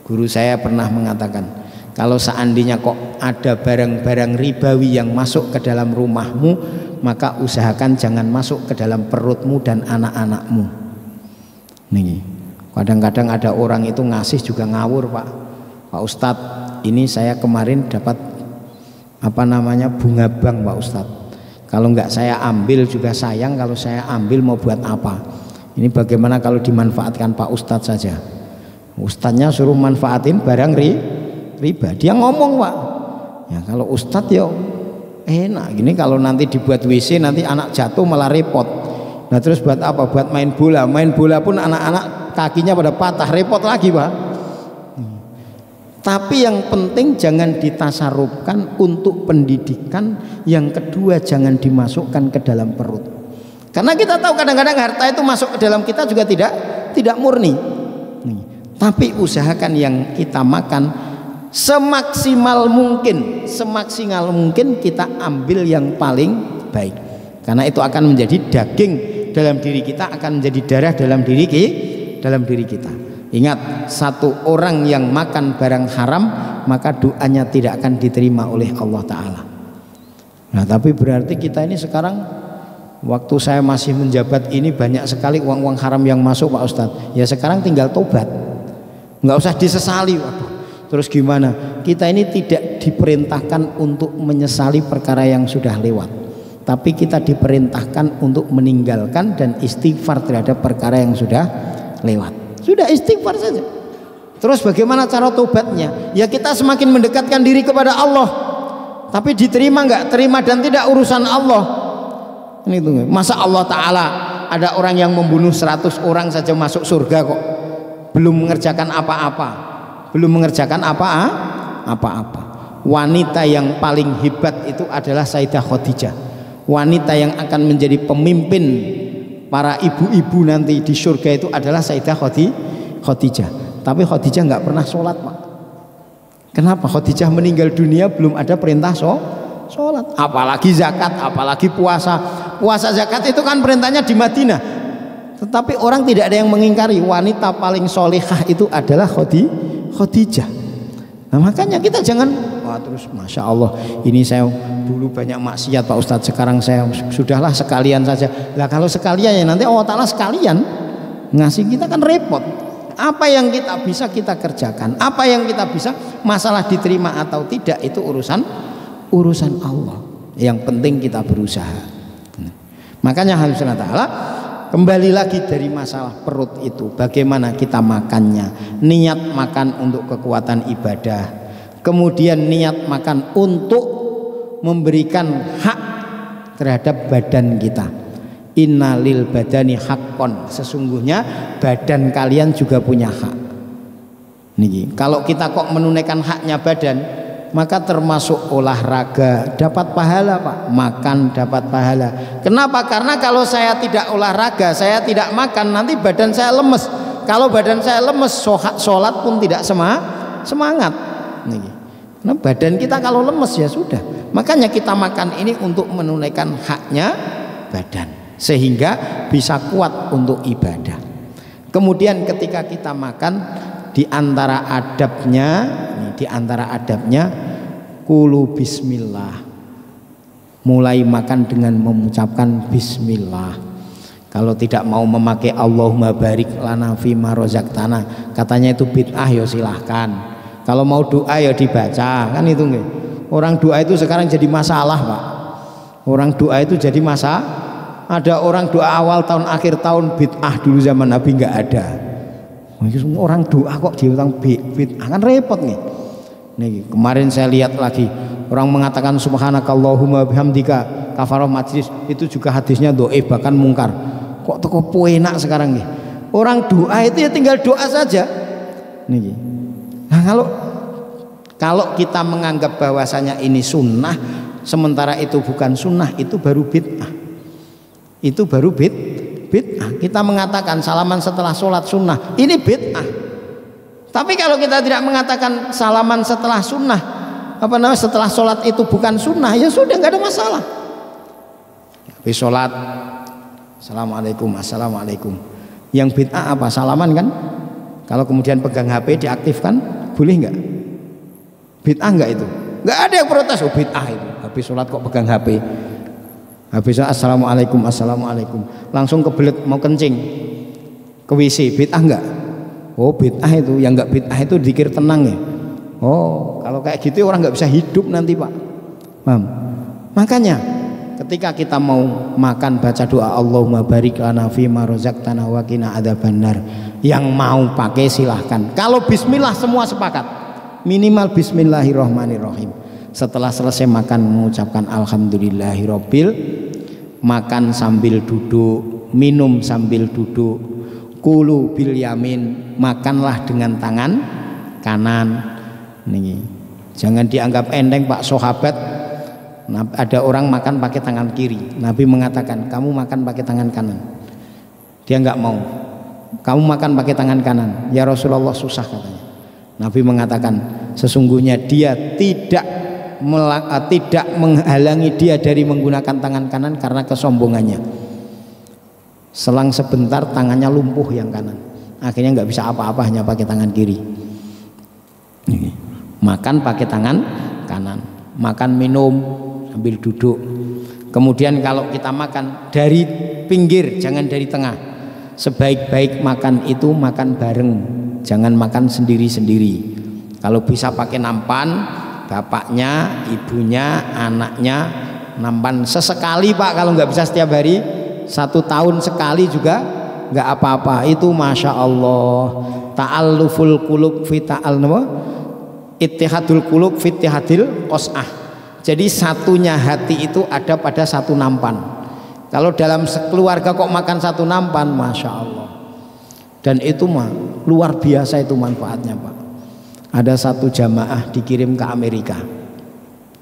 Speaker 1: Guru saya pernah mengatakan, kalau seandainya kok ada barang-barang ribawi yang masuk ke dalam rumahmu, maka usahakan jangan masuk ke dalam perutmu dan anak-anakmu. Nih, kadang-kadang ada orang itu ngasih juga ngawur Pak Ustadz, ini saya kemarin dapat bunga bank Pak Ustadz. Kalau nggak saya ambil juga sayang, kalau saya ambil mau buat apa? Ini bagaimana kalau dimanfaatkan Pak Ustadz saja? Ustadznya suruh manfaatin barang riba. Dia ngomong Pak, ya kalau Ustadz ya enak gini, kalau nanti dibuat WC nanti anak jatuh malah repot. Nah terus buat apa? Buat main bola pun anak-anak kakinya pada patah, repot lagi Pak. Tapi yang penting jangan ditasarufkan untuk pendidikan. Yang kedua, jangan dimasukkan ke dalam perut. Karena kita tahu kadang-kadang harta itu masuk ke dalam kita juga tidak murni. Tapi usahakan yang kita makan semaksimal mungkin kita ambil yang paling baik. Karena itu akan menjadi daging dalam diri kita, akan menjadi darah dalam diri kita. Ingat, satu orang yang makan barang haram maka doanya tidak akan diterima oleh Allah Ta'ala. Nah, tapi berarti kita ini sekarang, waktu saya masih menjabat ini banyak sekali uang-uang haram yang masuk Pak Ustadz. Ya sekarang tinggal tobat, nggak usah disesali. Waduh, terus gimana? Kita ini tidak diperintahkan untuk menyesali perkara yang sudah lewat, tapi kita diperintahkan untuk meninggalkan dan istighfar terhadap perkara yang sudah lewat. Sudah istighfar saja. Terus bagaimana cara tobatnya? Ya kita semakin mendekatkan diri kepada Allah. Tapi diterima nggak terima dan tidak urusan Allah. Ini tuh, masa Allah Ta'ala ada orang yang membunuh 100 orang saja masuk surga kok, belum mengerjakan apa-apa. Wanita yang paling hebat itu adalah Sayyidah Khadijah. Wanita yang akan menjadi pemimpin para ibu-ibu nanti di surga itu adalah Sayyidah Khadijah. Tapi Khadijah nggak pernah sholat, Pak. Kenapa? Khadijah meninggal dunia belum ada perintah sholat, apalagi zakat, apalagi puasa. Puasa zakat itu kan perintahnya di Madinah. Tetapi orang tidak ada yang mengingkari wanita paling solehah itu adalah Khadijah. Nah, makanya kita jangan terus Masya Allah ini saya dulu banyak maksiat Pak Ustadz, sekarang saya sudahlah sekalian saja. Lah kalau sekalian ya nanti Allah Ta'ala sekalian ngasih kita kan repot. Apa yang kita bisa kita kerjakan, apa yang kita bisa, masalah diterima atau tidak itu urusan Allah. Yang penting kita berusaha. Makanya Alhamdulillah Ta'ala kembali lagi dari masalah perut itu, bagaimana kita makannya. Niat makan untuk kekuatan ibadah, kemudian niat makan untuk memberikan hak terhadap badan kita. Innalil badani haqqon, sesungguhnya badan kalian juga punya hak. Niki, kalau kita kok menunaikan haknya badan, maka termasuk olahraga dapat pahala Pak, makan dapat pahala. Kenapa? Karena kalau saya tidak olahraga, saya tidak makan, nanti badan saya lemes. Kalau badan saya lemes, sholat pun tidak semangat. Niki. Nah, badan kita kalau lemes ya sudah. Makanya kita makan ini untuk menunaikan haknya badan, sehingga bisa kuat untuk ibadah. Kemudian ketika kita makan, di antara adabnya kulu bismillah. Mulai makan dengan mengucapkan bismillah. Kalau tidak mau memakai Allahumma barik lana fima rozaqtana, katanya itu bid'ah, ya silahkan. Kalau mau doa ya dibaca, kan itu nggak. Orang doa itu sekarang jadi masalah Pak. Orang doa itu jadi ada orang doa awal tahun akhir tahun bid'ah, dulu zaman Nabi nggak ada. Orang doa kok diulang bid'ah, kan repot nih. Nih kemarin saya lihat lagi orang mengatakan subhanakallahumma bihamdika kafarah majlis, itu juga hadisnya dhaif bahkan mungkar. Kok toko enak sekarang nih. Orang doa itu ya tinggal doa saja. Nih. Nah, kalau kita menganggap bahwasanya ini sunnah, sementara itu bukan sunnah, itu baru bid'ah. Itu baru bid'ah. Kita mengatakan salaman setelah sholat sunnah, ini bid'ah. Tapi kalau kita tidak mengatakan salaman setelah sunnah, setelah sholat itu bukan sunnah, ya sudah nggak ada masalah. Habis sholat, assalamualaikum. Yang bid'ah apa? Salaman kan? Kalau kemudian pegang HP diaktifkan, boleh nggak? Bid'ah nggak itu? Nggak ada yang protes. Oh bid'ah itu. Habis sholat kok pegang HP. Habis sholat assalamualaikum. Langsung kebelet mau kencing ke WC. Bid'ah nggak? Oh bid'ah itu. Yang nggak bid'ah itu dzikir tenang ya. Oh kalau kayak gitu orang nggak bisa hidup nanti Pak. Paham? Makanya ketika kita mau makan baca doa Allahumma barik lana fima rozaqtana wa qina adzabannar. Yang mau pakai silahkan. Kalau bismillah semua sepakat, minimal bismillahirrahmanirrahim. Setelah selesai makan mengucapkan alhamdulillahirabbil, makan sambil duduk, minum sambil duduk. Kulu bil yamin, makanlah dengan tangan kanan. Nih, jangan dianggap enteng Pak sahabat. Ada orang makan pakai tangan kiri, Nabi mengatakan kamu makan pakai tangan kanan. Dia nggak mau, kamu makan pakai tangan kanan. Ya Rasulullah, susah katanya. Nabi mengatakan sesungguhnya dia tidak menghalangi dia dari menggunakan tangan kanan karena kesombongannya. Selang sebentar tangannya lumpuh yang kanan, akhirnya nggak bisa apa-apa, hanya pakai tangan kiri. Makan pakai tangan kanan, makan minum sambil duduk. Kemudian kalau kita makan dari pinggir, jangan dari tengah. Sebaik-baik makan itu makan bareng, jangan makan sendiri-sendiri. Kalau bisa pakai nampan, bapaknya, ibunya, anaknya nampan sesekali Pak. Kalau nggak bisa setiap hari, 1 tahun sekali juga nggak apa-apa. Itu masya Allah. Ta'alluful qulub fi ittihadul qulub fi ittihadil qas'ah. Jadi satunya hati itu ada pada satu nampan. Kalau dalam sekeluarga kok makan satu nampan, masya Allah. Dan itu mah luar biasa itu manfaatnya Pak. Ada satu jamaah dikirim ke Amerika.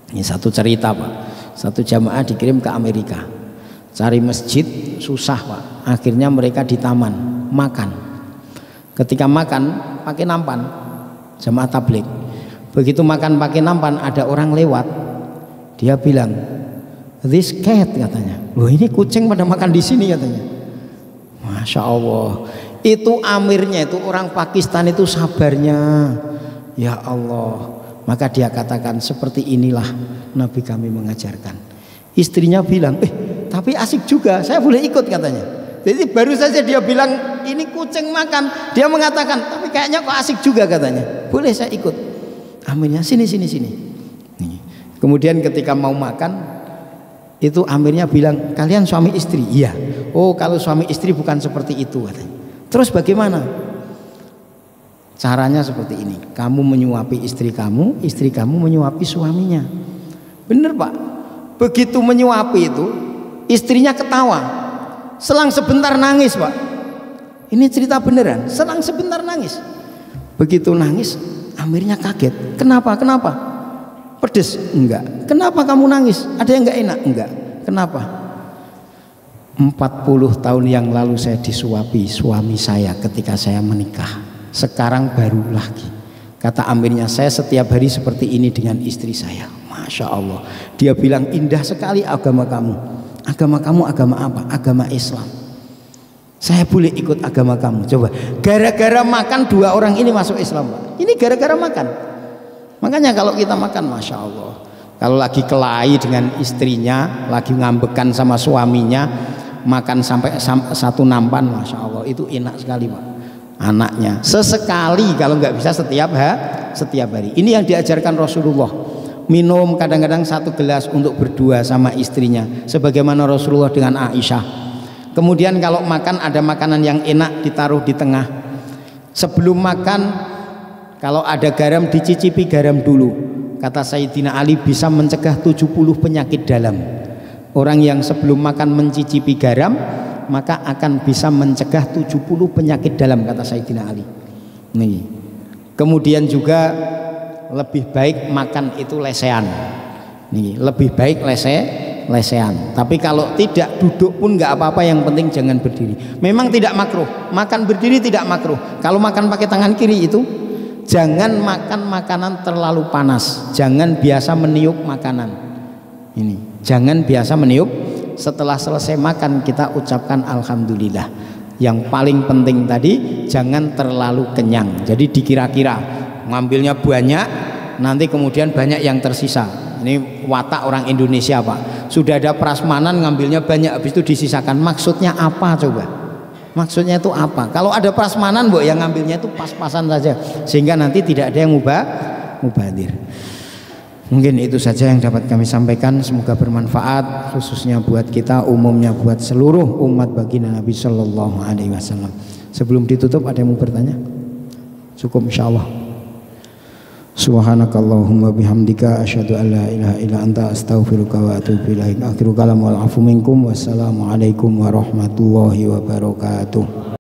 Speaker 1: Ini satu cerita Pak. Satu jamaah dikirim ke Amerika. Cari masjid susah Pak. Akhirnya mereka di taman makan. Ketika makan pakai nampan, jamaah tabligh. Begitu makan pakai nampan, ada orang lewat. Dia bilang, "This cat," katanya. Loh, ini kucing pada makan di sini katanya. Masya Allah. Itu amirnya, itu orang Pakistan itu sabarnya. Ya Allah. Maka dia katakan seperti inilah Nabi kami mengajarkan. Istrinya bilang, tapi asik juga, saya boleh ikut katanya. Jadi baru saja dia bilang ini kucing makan, dia mengatakan tapi kayaknya kok asik juga katanya. Boleh saya ikut. Amirnya sini. Kemudian ketika mau makan itu amirnya bilang, kalian suami istri? Iya. Oh, kalau suami istri bukan seperti itu katanya. Terus bagaimana? Caranya seperti ini. Kamu menyuapi istri kamu menyuapi suaminya. Bener Pak. Begitu menyuapi itu istrinya ketawa. Selang sebentar nangis Pak. Ini cerita beneran. Selang sebentar nangis. Begitu nangis amirnya kaget. Kenapa? Pedes? Enggak. Kenapa kamu nangis? Ada yang enggak enak? Enggak. Kenapa? 40 tahun yang lalu saya disuapi suami saya ketika saya menikah. Sekarang baru lagi. Kata amirnya, saya setiap hari seperti ini dengan istri saya. Masya Allah. Dia bilang, indah sekali agama kamu. Agama kamu agama apa? Agama Islam. Saya boleh ikut agama kamu. Coba, gara-gara makan 2 orang ini masuk Islam Pak. Ini gara-gara makan. Makanya kalau kita makan, masya Allah, kalau lagi kelahi dengan istrinya, lagi ngambekan sama suaminya, makan sampai 1 nampan, masya Allah, itu enak sekali Pak. Anaknya sesekali, kalau nggak bisa setiap hari. Ini yang diajarkan Rasulullah. Minum kadang-kadang 1 gelas untuk berdua sama istrinya, sebagaimana Rasulullah dengan Aisyah. Kemudian kalau makan, ada makanan yang enak ditaruh di tengah. Sebelum makan, kalau ada garam dicicipi garam dulu. Kata Sayyidina Ali bisa mencegah 70 penyakit dalam. Orang yang sebelum makan mencicipi garam, maka akan bisa mencegah 70 penyakit dalam, kata Sayyidina Ali. Nih. Kemudian juga lebih baik makan itu lesehan. Nih, lebih baik lesehan. Tapi kalau tidak duduk pun nggak apa-apa, yang penting jangan berdiri. Memang tidak makruh. Makan berdiri tidak makruh. Kalau makan pakai tangan kiri itu jangan makan makanan terlalu panas, jangan biasa meniup makanan. Ini, jangan biasa meniup. Setelah selesai makan kita ucapkan alhamdulillah. Yang paling penting tadi jangan terlalu kenyang. Jadi dikira-kira ngambilnya banyak, nanti kemudian banyak yang tersisa. Ini watak orang Indonesia Pak. Sudah ada prasmanan ngambilnya banyak, habis itu disisakan. Maksudnya apa coba? Maksudnya itu apa? Kalau ada prasmanan Mbok, yang ngambilnya itu pas-pasan saja, sehingga nanti tidak ada yang mubadir. Mungkin itu saja yang dapat kami sampaikan. Semoga bermanfaat, khususnya buat kita, umumnya buat seluruh umat baginda Nabi Shallallahu Alaihi Wasallam. Sebelum ditutup, ada yang mau bertanya? Cukup insyaallah. Subhanakallahumma bihamdika asyhadu an la ilaha illa anta astaghfiruka wa atubu ilaik. Akhiru kalam wal afu minkum. Wassalamualaikum warahmatullahi wabarakatuh.